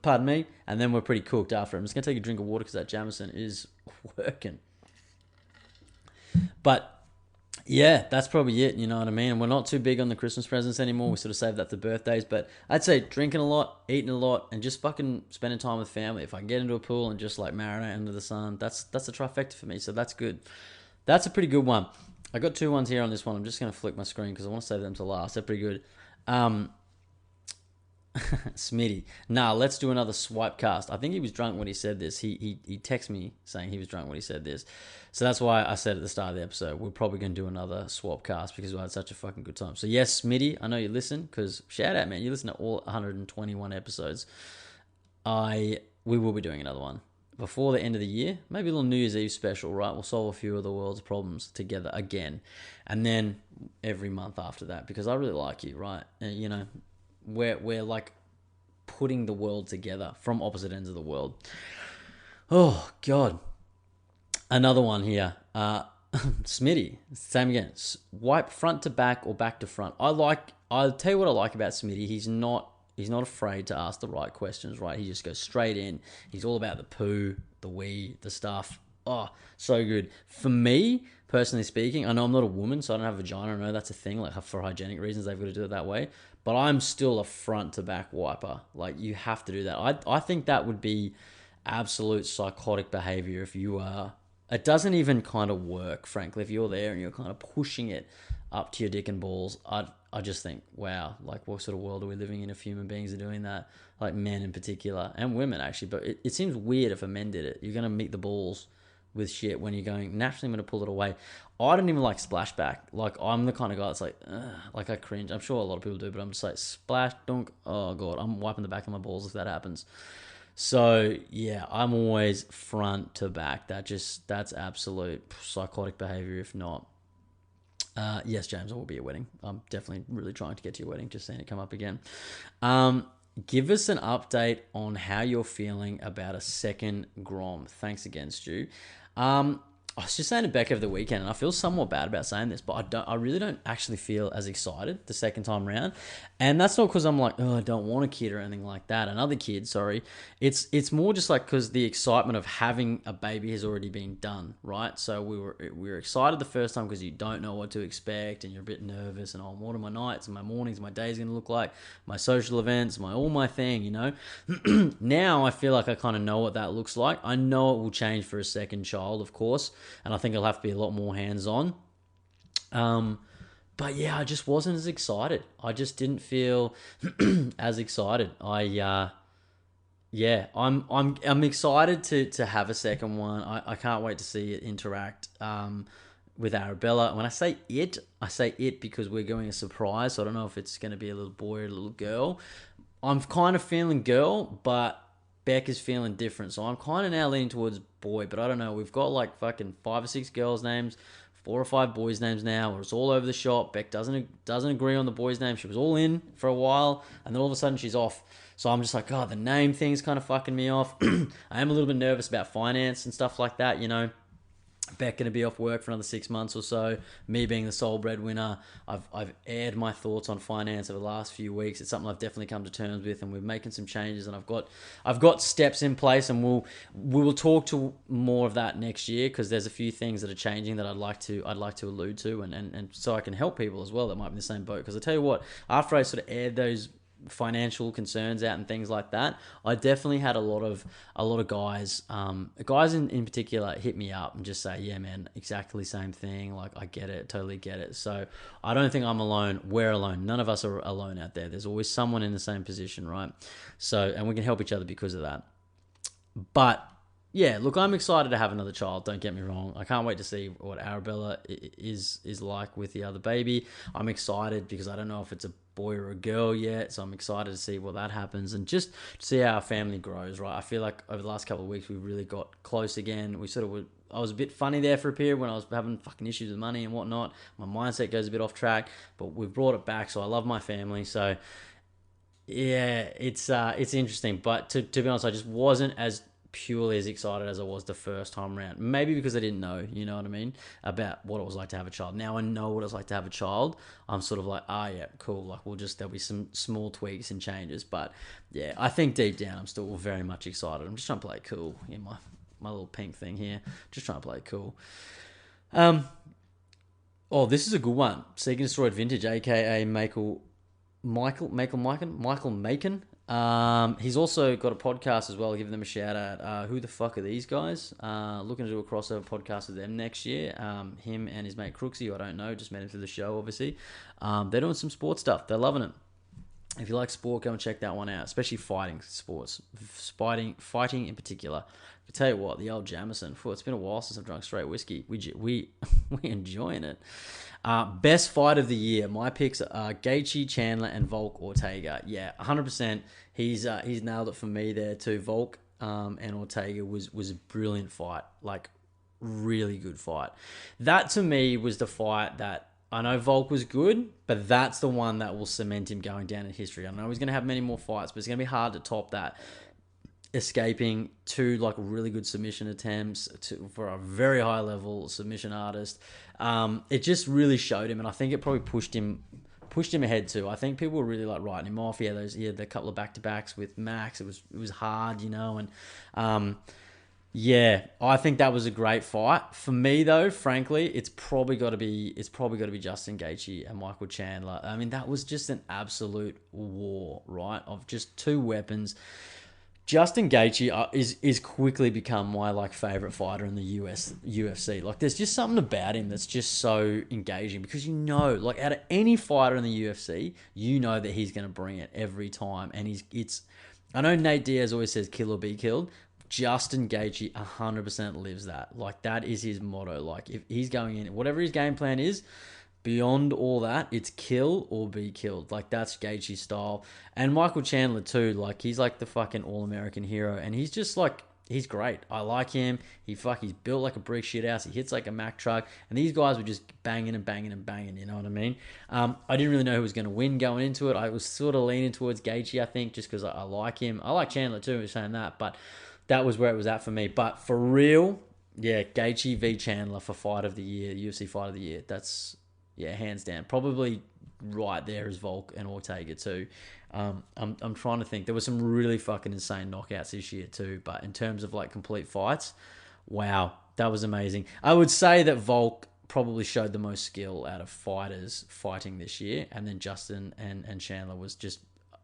Pardon me. And then we're pretty cooked after. I'm just going to take a drink of water because that Jameson is working. But yeah, that's probably it. You know what I mean? And we're not too big on the Christmas presents anymore. We sort of save that for birthdays. But I'd say drinking a lot, eating a lot, and just fucking spending time with family. If I can get into a pool and just like marinate under the sun, that's a trifecta for me. So that's good. That's a pretty good one. I got 2 ones here on this one. I'm just going to flick my screen because I want to save them to last. They're pretty good. Smitty. Nah, let's do another swipe cast. I think he was drunk when he said this. He texted me saying he was drunk when he said this. So that's why I said at the start of the episode, we're probably going to do another swap cast because we had such a fucking good time. So yes, Smitty, I know you listen because shout out, man. You listen to all 121 episodes. We will be doing another one before the end of the year. Maybe a little New Year's Eve special, right? We'll solve a few of the world's problems together again. And then every month after that because I really like you, right? And, you know, we're like putting the world together from opposite ends of the world. Oh God. Another one here. Smitty, same again. Wipe front to back or back to front. I'll tell you what I like about Smitty. He's not afraid to ask the right questions, right? He just goes straight in. He's all about the poo, the wee, the stuff. Oh, so good. For me, personally speaking, I know I'm not a woman, so I don't have a vagina. I know that's a thing. Like, for hygienic reasons, they've got to do it that way. But I'm still a front to back wiper. Like, you have to do that. I think that would be absolute psychotic behavior if you are. It doesn't even kind of work, frankly. If you're there and you're kind of pushing it up to your dick and balls, I just think, wow, like, what sort of world are we living in if human beings are doing that? Like, men in particular, and women actually. But it seems weird if a men did it. You're going to meet the balls with shit when you're going, naturally I'm going to pull it away. I don't even like splashback. Like, I'm the kind of guy that's like, ugh, like, I cringe. I'm sure a lot of people do, but I'm just like, splash, dunk, oh God, I'm wiping the back of my balls if that happens. So yeah, I'm always front to back. That's absolute psychotic behavior. If not, yes, James, I will be at your wedding. I'm definitely really trying to get to your wedding. Just seeing it come up again. Give us an update on how you're feeling about a second Grom. Thanks again, Stu. I was just saying to Becca over the weekend, and I feel somewhat bad about saying this, but I really don't actually feel as excited the second time round. And that's not because I'm like, oh, I don't want a kid or anything like that. Another kid, sorry. It's more just like because the excitement of having a baby has already been done, right? So we were excited the first time because you don't know what to expect and you're a bit nervous and, oh, what are my nights and my mornings, my days going to look like, my social events, my thing, you know? Now I feel like I kind of know what that looks like. I know it will change for a second child, of course, and I think it'll have to be a lot more hands-on. But yeah, I just wasn't as excited. I just didn't feel as excited. I'm excited to have a second one. I can't wait to see it interact with Arabella. When I say it because we're going a surprise. So I don't know if it's going to be a little boy or a little girl. I'm kind of feeling girl, but Beck is feeling different. So I'm kind of now leaning towards boy, but I don't know. We've got like fucking 5 or 6 girls' names, 4 or 5 boys' names now. It's all over the shop. Beck doesn't agree on the boys' name. She was all in for a while, and then all of a sudden she's off. So I'm just like, oh, the name thing's kind of fucking me off. I am a little bit nervous about finance and stuff like that, you know. Beck going to be off work for another 6 months or so. Me being the sole breadwinner, I've aired my thoughts on finance over the last few weeks. It's something I've definitely come to terms with, and we're making some changes. And I've got steps in place, and we will talk to more of that next year because there's a few things that are changing that I'd like to allude to, and so I can help people as well that might be in the same boat. Because I tell you what, after I sort of aired those financial concerns out and things like that, I definitely had a lot of guys in particular hit me up and just say, yeah man, exactly same thing, like I get it, totally get it. So I don't think I'm alone. We're alone. None of us are alone out there. There's always someone in the same position, right? So, and we can help each other because of that. But yeah, look, I'm excited to have another child. Don't get me wrong. I can't wait to see what Arabella is like with the other baby. I'm excited because I don't know if it's a boy or a girl yet, so I'm excited to see what that happens and just to see how our family grows, right? I feel like over the last couple of weeks we really got close again. I was a bit funny there for a period when I was having fucking issues with money and whatnot. My mindset goes a bit off track, but we've brought it back, so I love my family. So yeah, it's interesting, but to be honest, I just wasn't as purely as excited as I was the first time around. Maybe because I didn't know, you know what I mean, about what it was like to have a child. Now I know what it's like to have a child. I'm sort of like, yeah, cool. Like there'll be some small tweaks and changes, but yeah, I think deep down I'm still very much excited. I'm just trying to play it cool. Yeah, my little pink thing here. Just trying to play it cool. Oh, this is a good one. Sega Destroyed Vintage, aka Michael Macon. He's also got a podcast as well. I'll give them a shout out. Who the fuck are these guys? Looking to do a crossover podcast with them next year. Him and his mate Crooksy, who I don't know, just met him through the show, obviously. They're doing some sports stuff. They're loving it. If you like sport, go and check that one out, especially fighting sports. Fighting in particular. I tell you what, the old Jameson. It's been a while since I've drunk straight whiskey. We enjoying it. Best fight of the year. My picks are Gaethje, Chandler, and Volk Ortega. Yeah, 100%. He's nailed it for me there too. Volk and Ortega was a brilliant fight. Like, really good fight. That to me was the fight that I know Volk was good, but that's the one that will cement him going down in history. I know he's going to have many more fights, but it's going to be hard to top that. escaping 2 like really good submission attempts for a very high level submission artist. It just really showed him, and I think it probably pushed him ahead too. I think people were really like writing him off. He had a couple of back to backs with Max. It was hard, and yeah, I think that was a great fight. For me though, frankly, it's probably got to be Justin Gaethje and Michael Chandler. I mean, that was just an absolute war, right? Of just 2 weapons. Justin Gaethje is quickly become my like favorite fighter in the UFC. Like, there's just something about him that's just so engaging, because like out of any fighter in the UFC, that he's going to bring it every time. And I know Nate Diaz always says kill or be killed. Justin Gaethje 100% lives that. Like, that is his motto. Like, if he's going in, whatever his game plan is, beyond all that, it's kill or be killed. Like, that's Gaethje's style. And Michael Chandler too. Like, he's like the fucking all-American hero, and he's just like, he's great. I like him. He's built like a brick shit house. He hits like a Mack truck, and these guys were just banging and banging and banging. You know what I mean? I didn't really know who was going to win going into it. I was sort of leaning towards Gaethje, I think, just because I like him. I like Chandler too, saying that, but that was where it was at for me. But for real, yeah, Gaethje v Chandler for fight of the year, UFC fight of the year. That's, yeah, hands down. Probably right there is Volk and Ortega too. I'm trying to think. There were some really fucking insane knockouts this year too. But in terms of like complete fights, wow, that was amazing. I would say that Volk probably showed the most skill out of fighters fighting this year, and then Justin and Chandler was just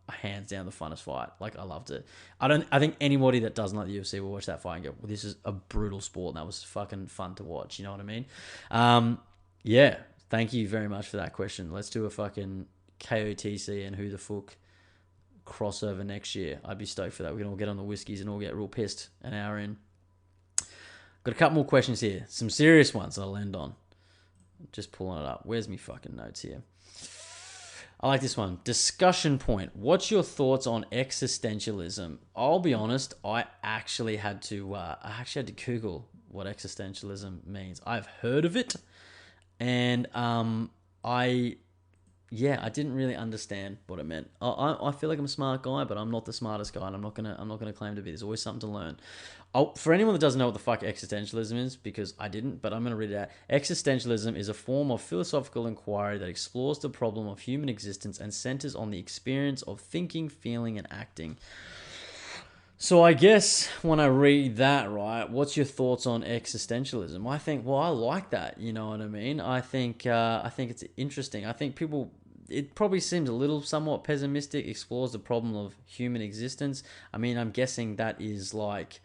hands down the funnest fight. Like, I loved it. I think anybody that doesn't like the UFC will watch that fight and go, well, this is a brutal sport, and that was fucking fun to watch. You know what I mean? Yeah. Thank you very much for that question. Let's do a fucking KOTC and who the fuck crossover next year. I'd be stoked for that. We can all get on the whiskeys and all get real pissed an hour in. Got a couple more questions here. Some serious ones I'll end on. Just pulling it up. Where's me fucking notes here? I like this one. Discussion point. What's your thoughts on existentialism? I'll be honest, I actually had to Google what existentialism means. I've heard of it, and I didn't really understand what it meant. I feel like I'm a smart guy, but I'm not the smartest guy, and I'm not gonna claim to be. There's always something to learn. For anyone that doesn't know what the fuck existentialism is, because I didn't, but I'm gonna read it out. Existentialism is a form of philosophical inquiry that explores the problem of human existence and centers on the experience of thinking, feeling, and acting. So I guess when I read that, right, what's your thoughts on existentialism? I think, well, I like that. You know what I mean? I think it's interesting. I think it probably seems a little somewhat pessimistic. Explores the problem of human existence. I mean, I'm guessing that is like,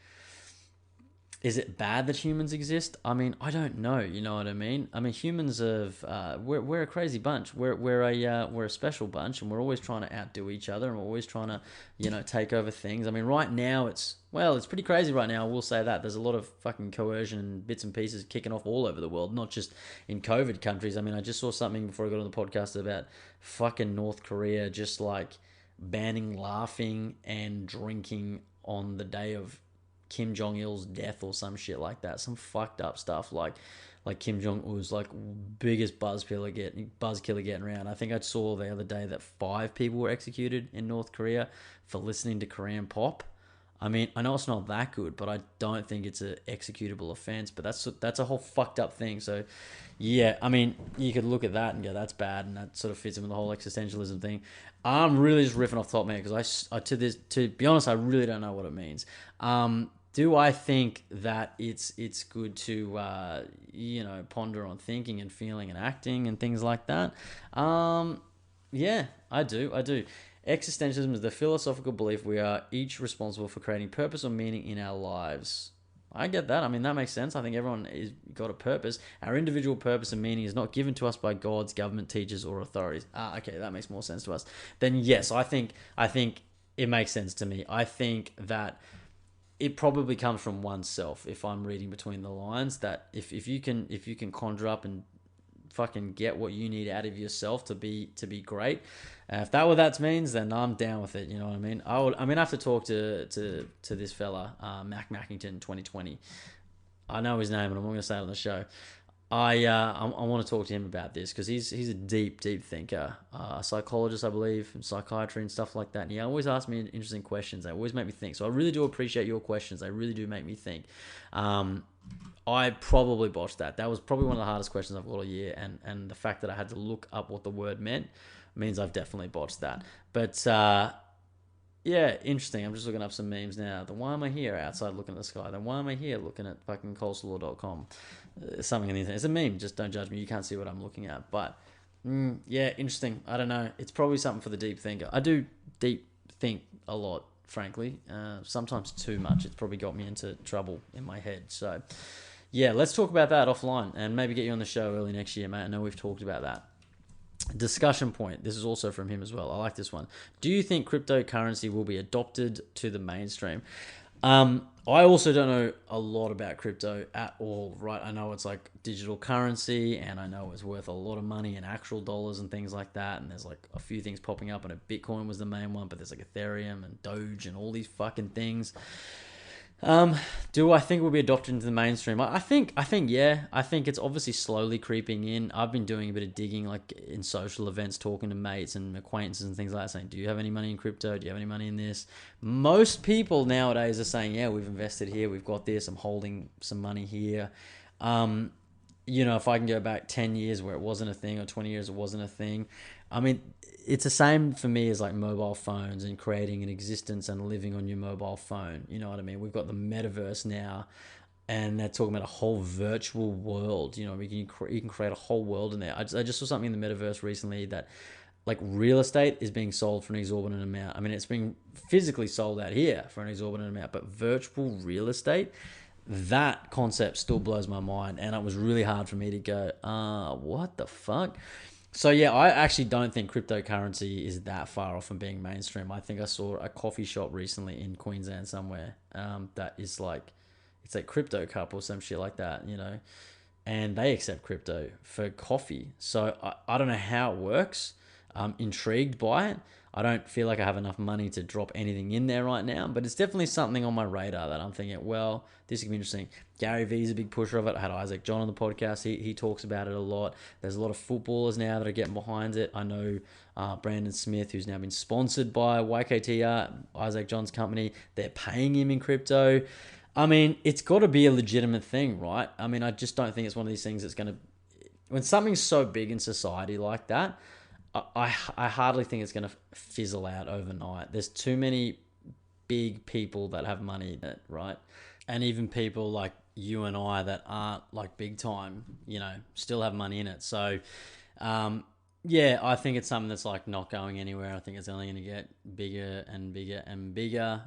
is it bad that humans exist? I mean, I don't know. You know what I mean? I mean, humans we're a crazy bunch. We're a special bunch, and we're always trying to outdo each other, and we're always trying to, take over things. I mean, right now it's pretty crazy right now. I will say that there's a lot of fucking coercion and bits and pieces kicking off all over the world, not just in COVID countries. I mean, I just saw something before I got on the podcast about fucking North Korea just like banning laughing and drinking on the day of Kim Jong-il's death or some shit like that. Some fucked up stuff like Kim Jong-un's like biggest buzzkiller getting around. I think I saw the other day that 5 people were executed in North Korea for listening to Korean pop. I mean, I know it's not that good, but I don't think it's an executable offense. But that's a whole fucked up thing. So, yeah, I mean, you could look at that and go, that's bad, and that sort of fits in with the whole existentialism thing. I'm really just riffing off the top, man, because to be honest, I really don't know what it means. Do I think that it's good to ponder on thinking and feeling and acting and things like that? Yeah, I do. Existentialism is the philosophical belief we are each responsible for creating purpose or meaning in our lives. I get that. I mean, that makes sense. I think everyone has got a purpose. Our individual purpose and meaning is not given to us by gods, government, teachers, or authorities. Okay, that makes more sense to us. Then yes, I think it makes sense to me. I think that it probably comes from oneself. If I'm reading between the lines, that if you can conjure up and fucking get what you need out of yourself to be great, if that what that means, then I'm down with it. You know what I mean? I'm gonna have to talk to this fella, Mac Mackington 2020. I know his name, and I'm not gonna say it on the show. I want to talk to him about this because he's a deep thinker, a psychologist, I believe, and psychiatry and stuff like that. And he always asks me interesting questions. They always make me think. So I really do appreciate your questions. They really do make me think. I probably botched that. That was probably one of the hardest questions I've got all year, and the fact that I had to look up what the word meant means I've definitely botched that. But yeah, interesting. I'm just looking up some memes now. Then why am I here outside looking at the sky? Then why am I here looking at fucking coleslaw.com? Something in the internet. It's a meme. Just don't judge me. You can't see what I'm looking at. But yeah, interesting. I don't know. It's probably something for the deep thinker. I do deep think a lot, frankly. Sometimes too much. It's probably got me into trouble in my head. So yeah, let's talk about that offline and maybe get you on the show early next year, mate. I know we've talked about that. Discussion point. This is also from him as well. I like this one. Do you think cryptocurrency will be adopted to the mainstream? I also don't know a lot about crypto at all, right? I know it's like digital currency and I know it's worth a lot of money in actual dollars and things like that. And there's like a few things popping up, and Bitcoin was the main one, but there's like Ethereum and Doge and all these fucking things. Do I think it will be adopted into the mainstream? I think yeah. I think it's obviously slowly creeping in. I've been doing a bit of digging, like in social events, talking to mates and acquaintances and things like that, saying, do you have any money in crypto? Do you have any money in this? Most people nowadays are saying, yeah, we've invested here, we've got this, I'm holding some money here. If I can go back 10 years where it wasn't a thing, or 20 years it wasn't a thing, I mean, it's the same for me as like mobile phones and creating an existence and living on your mobile phone. You know what I mean? We've got the metaverse now, and they're talking about a whole virtual world. You can create a whole world in there. I just saw something in the metaverse recently that like real estate is being sold for an exorbitant amount. I mean, it's being physically sold out here for an exorbitant amount, but virtual real estate, that concept still blows my mind, and it was really hard for me to go, what the fuck? So yeah, I actually don't think cryptocurrency is that far off from being mainstream. I think I saw a coffee shop recently in Queensland somewhere that is like, it's like Crypto Cup or some shit like that, and they accept crypto for coffee. So I don't know how it works. I'm intrigued by it. I don't feel like I have enough money to drop anything in there right now, but it's definitely something on my radar that I'm thinking, well, this could be interesting. Gary Vee's a big pusher of it. I had Isaac John on the podcast. He talks about it a lot. There's a lot of footballers now that are getting behind it. I know Brandon Smith, who's now been sponsored by YKTR, Isaac John's company. They're paying him in crypto. I mean, it's got to be a legitimate thing, right? I mean, I just don't think it's one of these things that's going to... When something's so big in society like that, I hardly think it's going to fizzle out overnight. There's too many big people that have money in it, right? And even people like you and I that aren't like big time, still have money in it. So, yeah, I think it's something that's like not going anywhere. I think it's only going to get bigger and bigger and bigger.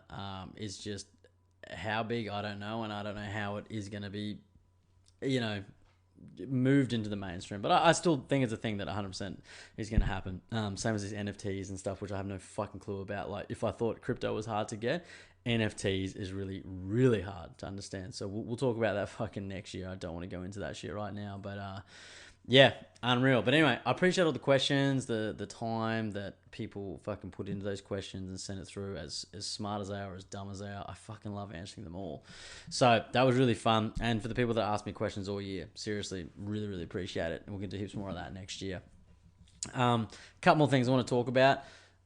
It's just how big, I don't know. And I don't know how it is going to be, moved into the mainstream, but I still think it's a thing that 100% is going to happen. Same as these NFTs and stuff, which I have no fucking clue about. Like, if I thought crypto was hard to get, NFTs is really, really hard to understand. So we'll talk about that fucking next year. I don't want to go into that shit right now, but yeah, unreal. But anyway, I appreciate all the questions, the time that people fucking put into those questions and send it through, as smart as they are, as dumb as they are. I fucking love answering them all. So that was really fun. And for the people that ask me questions all year, seriously, really, really appreciate it. And we'll get to heaps more of that next year. Couple more things I want to talk about,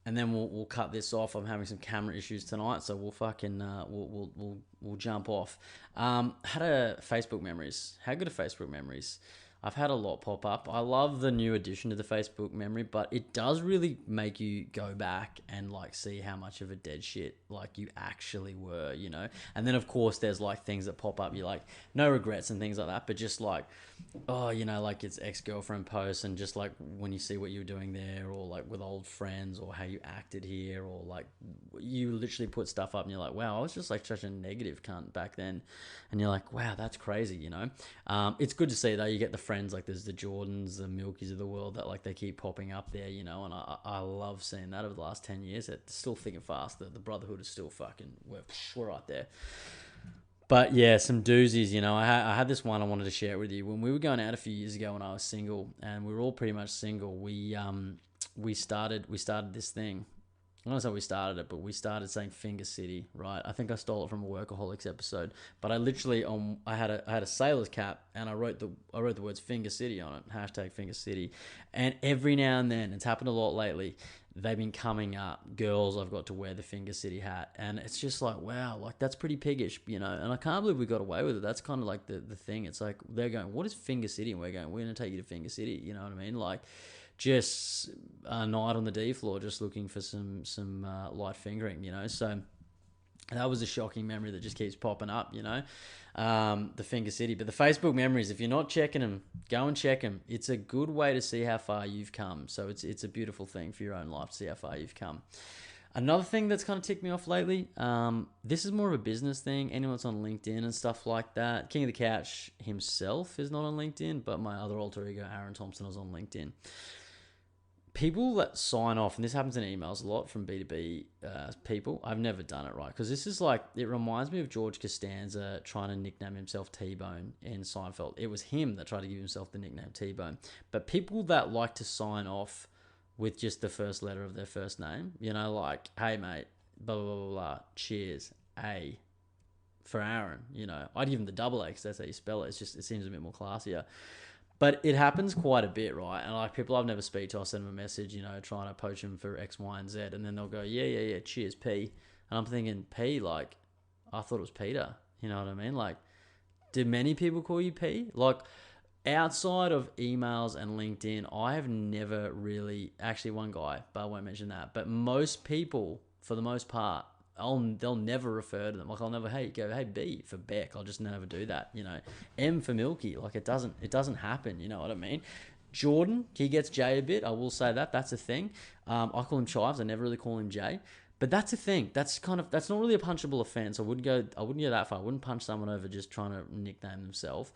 and then we'll cut this off. I'm having some camera issues tonight, so we'll fucking we'll jump off. Had a Facebook memories. How good are Facebook memories? I've had a lot pop up. I love the new addition to the Facebook memory, but it does really make you go back and like see how much of a dead shit like you actually were, And then of course there's like things that pop up. You're like, no regrets and things like that, but just like, like it's ex-girlfriend posts, and just like when you see what you were doing there, or like with old friends, or how you acted here, or like you literally put stuff up and you're like, wow, I was just like such a negative cunt back then. And you're like, wow, that's crazy, It's good to see though. You get the friends, like there's the Jordans, the Milkies of the world that like they keep popping up there, and I love seeing that over the last 10 years. It's still thick and fast. The brotherhood is still fucking, we're right there. But yeah, some doozies, I had this one I wanted to share it with you. When we were going out a few years ago when I was single, and we were all pretty much single, we started this thing. I don't know how we started it, but we started saying Finger City, right? I think I stole it from a Workaholics episode, but I literally I had a sailor's cap and I wrote the words Finger City on it, hashtag Finger City, and every now and then, it's happened a lot lately, they've been coming up, girls I've got to wear the Finger City hat, and it's just like, wow, like that's pretty piggish, you know, and I can't believe we got away with it. That's kind of like the thing. It's like they're going, what is Finger City? And we're going, we're going to take you to Finger City, you know what I mean? Like, just a night on the D floor, just looking for some light fingering, you know. So that was a shocking memory that just keeps popping up, you know. The Finger City, but the Facebook memories, if you're not checking them, go and check them. It's a good way to see how far you've come. So it's a beautiful thing for your own life to see how far you've come. Another thing that's kind of ticked me off lately, this is more of a business thing. Anyone that's on LinkedIn and stuff like that. King of the Couch himself is not on LinkedIn, but my other alter ego, Aaron Thompson, is on LinkedIn. People that sign off, and this happens in emails a lot from B2B people. I've never done it, right? Because this is like, it reminds me of George Costanza trying to nickname himself T-Bone in Seinfeld. It was him that tried to give himself the nickname T-Bone. But people that like to sign off with just the first letter of their first name, you know, like, hey, mate, blah, blah, blah, blah, blah, cheers, A, for Aaron, you know. I'd give him the double A because that's how you spell it. It's just, it seems a bit more classier. But it happens quite a bit, right? And like people I've never speak to, I'll send them a message, you know, trying to poach them for X, Y, and Z. And then they'll go, yeah, cheers, P. And I'm thinking, P, like, I thought it was Peter. You know what I mean? Like, do many people call you P? Like, outside of emails and LinkedIn, I have never really, actually one guy, but I won't mention that. But most people, for the most part, they'll never refer to them. Like I'll never, hey B for Beck. I'll just never do that. You know, M for Milky. Like it doesn't happen. You know what I mean? Jordan, he gets J a bit. I will say that. That's a thing. I call him Chives. I never really call him J. But that's a thing. That's not really a punchable offense. I wouldn't go that far. I wouldn't punch someone over just trying to nickname themselves.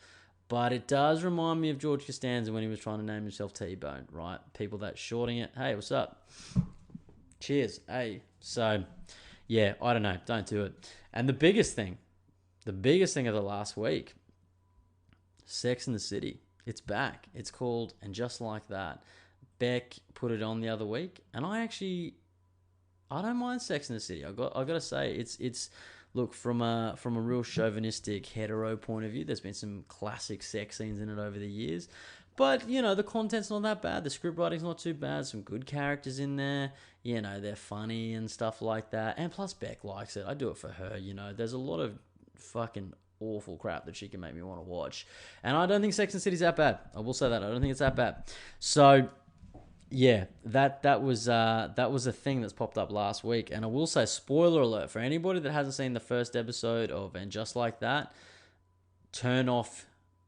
But it does remind me of George Costanza when he was trying to name himself T-Bone, right? People that shorting it. Hey, what's up? Cheers. Hey. So, yeah, I don't know. Don't do it. And the biggest thing of the last week, Sex and the City. It's back. It's called And Just Like That. Beck put it on the other week, and I don't mind Sex and the City. I got to say, it's look, from a real chauvinistic hetero point of view, there's been some classic sex scenes in it over the years. But, you know, the content's not that bad. The script writing's not too bad. Some good characters in there. You know, they're funny and stuff like that. And plus Beck likes it. I do it for her, you know. There's a lot of fucking awful crap that she can make me want to watch. And I don't think Sex and the City's that bad. I will say that. I don't think it's that bad. So, yeah, that was a thing that's popped up last week. And I will say, spoiler alert, for anybody that hasn't seen the first episode of And Just Like That, turn off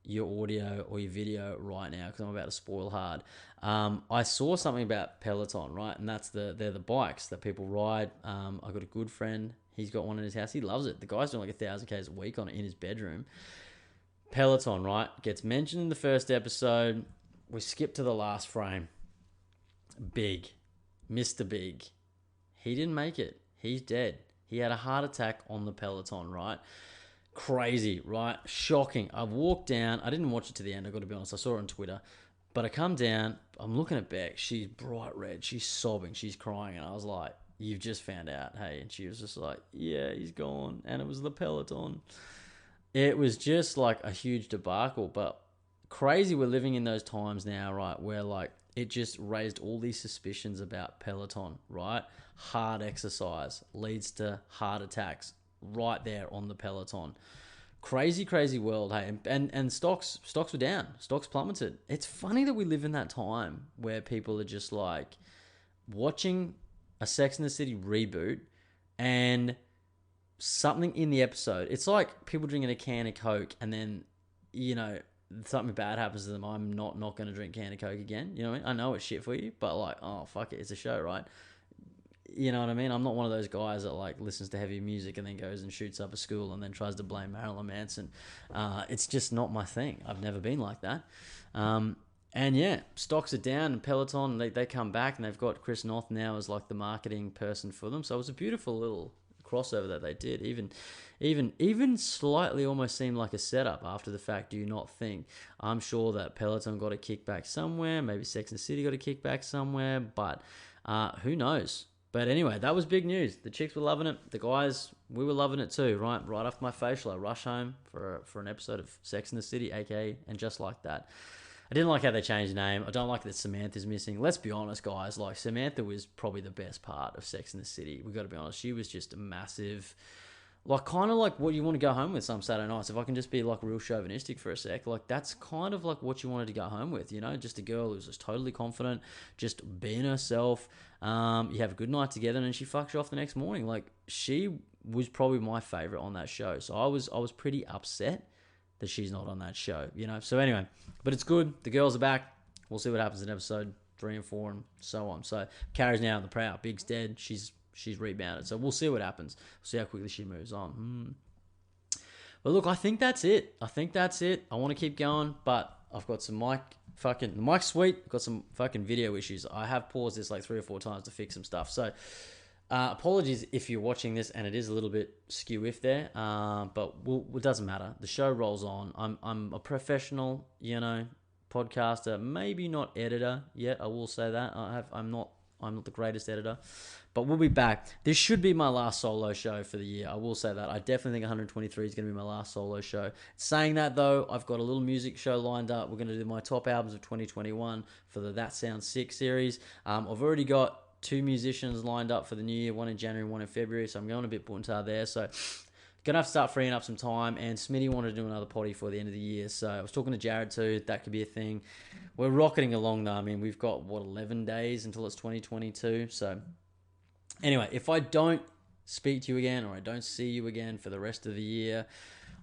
your audio or your video right now because I'm about to spoil hard. I saw something about Peloton, right? And they're the bikes that people ride. I got a good friend. He's got one in his house. He loves it. The guy's doing like 1,000 Ks a week on it in his bedroom. Peloton, right? Gets mentioned in the first episode. We skip to the last frame. Big. Mr. Big. He didn't make it. He's dead. He had a heart attack on the Peloton, right? Crazy, right? Shocking. I walked down. I didn't watch it to the end, I got to be honest. I saw it on Twitter. But I come down. I'm looking at Beck. She's bright red. She's sobbing. She's crying. And I was like, you've just found out, hey? And she was just like, yeah, he's gone. And it was the Peloton. It was just like a huge debacle. But crazy we're living in those times now, right? Where like it just raised all these suspicions about Peloton, right? Hard exercise leads to heart attacks right there on the Peloton. Crazy world, hey. And stocks were down. Stocks plummeted. It's funny that we live in that time where people are just like watching a Sex and the City reboot and something in the episode. It's like people drinking a can of Coke and then, you know, something bad happens to them. I'm not going to drink a can of Coke again. You know what I mean? I know it's shit for you, but like, oh, fuck it. It's a show, right? You know what I mean? I'm not one of those guys that like listens to heavy music and then goes and shoots up a school and then tries to blame Marilyn Manson. It's just not my thing. I've never been like that. And yeah, stocks are down and Peloton, they come back and they've got Chris Noth now as like the marketing person for them. So it was a beautiful little crossover that they did. Even slightly almost seemed like a setup after the fact, do you not think? I'm sure that Peloton got a kickback somewhere. Maybe Sex and the City got a kickback somewhere. But who knows? But anyway, that was big news. The chicks were loving it. The guys, we were loving it too, right? Right after my facial, I rush home for an episode of Sex and the City, aka And Just Like That. I didn't like how they changed the name. I don't like that Samantha's missing. Let's be honest, guys. Like, Samantha was probably the best part of Sex and the City. We got to be honest. She was just a massive, like, kind of like what you want to go home with some Saturday nights. If I can just be like real chauvinistic for a sec, like that's kind of like what you wanted to go home with, you know, just a girl who's just totally confident, just being herself. You have a good night together, and then she fucks you off the next morning. Like, she was probably my favorite on that show. So I was pretty upset that she's not on that show, you know. So anyway, but it's good. The girls are back. We'll see what happens in episode 3 and 4 and so on. So Carrie's now in the proud. Big's dead. She's rebounded. So we'll see what happens. We'll see how quickly she moves on. But look, I think that's it. I want to keep going, but I've got some the mic's sweet. I've got some fucking video issues. I have paused this like 3 or 4 times to fix some stuff. So apologies if you're watching this and it is a little bit skew-if there, but it doesn't matter. The show rolls on. I'm a professional, you know, podcaster, maybe not editor yet. I will say that I'm not the greatest editor, but we'll be back. This should be my last solo show for the year. I will say that. I definitely think 123 is going to be my last solo show. Saying that though, I've got a little music show lined up. We're going to do my top albums of 2021 for the That Sounds Sick series. I've already got 2 musicians lined up for the new year, one in January, one in February, so I'm going a bit buntar there. So gonna have to start freeing up some time, and Smitty wanted to do another potty for the end of the year, so I was talking to Jared too. That could be a thing. We're rocketing along though. I mean, we've got 11 days until it's 2022. So anyway, if I don't speak to you again, or I don't see you again for the rest of the year,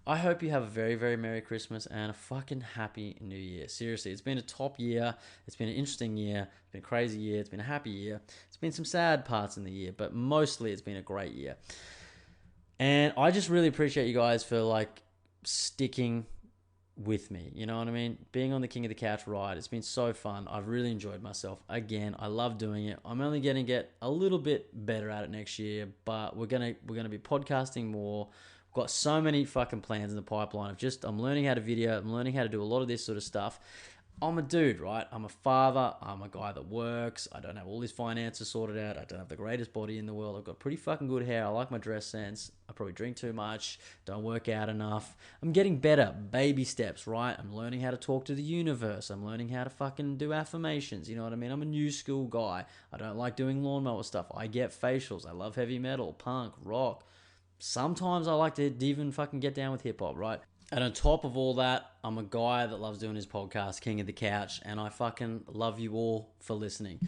I hope you have a very, very Merry Christmas and a fucking Happy New Year. Seriously, it's been a top year. It's been an interesting year. It's been a crazy year. It's been a happy year. It's been some sad parts in the year, but mostly it's been a great year. And I just really appreciate you guys for like sticking with me. You know what I mean? Being on the King of the Couch ride. It's been so fun. I've really enjoyed myself. Again, I love doing it. I'm only going to get a little bit better at it next year, but we're going to be podcasting more. Got so many fucking plans in the pipeline of I'm learning how to video. I'm learning how to do a lot of this sort of stuff. I'm a dude, right? I'm a father. I'm a guy that works. I don't have all these finances sorted out. I don't have the greatest body in the world. I've got pretty fucking good hair. I like my dress sense. I probably drink too much. Don't work out enough. I'm getting better. Baby steps, right? I'm learning how to talk to the universe. I'm learning how to fucking do affirmations. You know what I mean? I'm a new school guy. I don't like doing lawnmower stuff. I get facials. I love heavy metal, punk, rock. Sometimes I like to even fucking get down with hip-hop, right? And on top of all that, I'm a guy that loves doing his podcast, King of the Couch, and I fucking love you all for listening.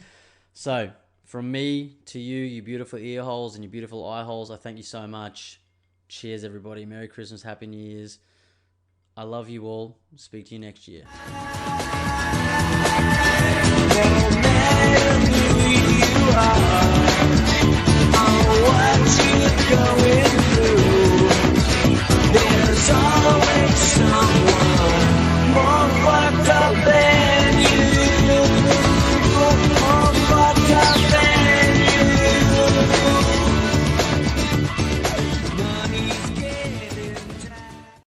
So, from me to you, you beautiful ear holes and you beautiful eye holes, I thank you so much. Cheers, everybody. Merry Christmas, Happy New Year's. I love you all. Speak to you next year. No matter who you are.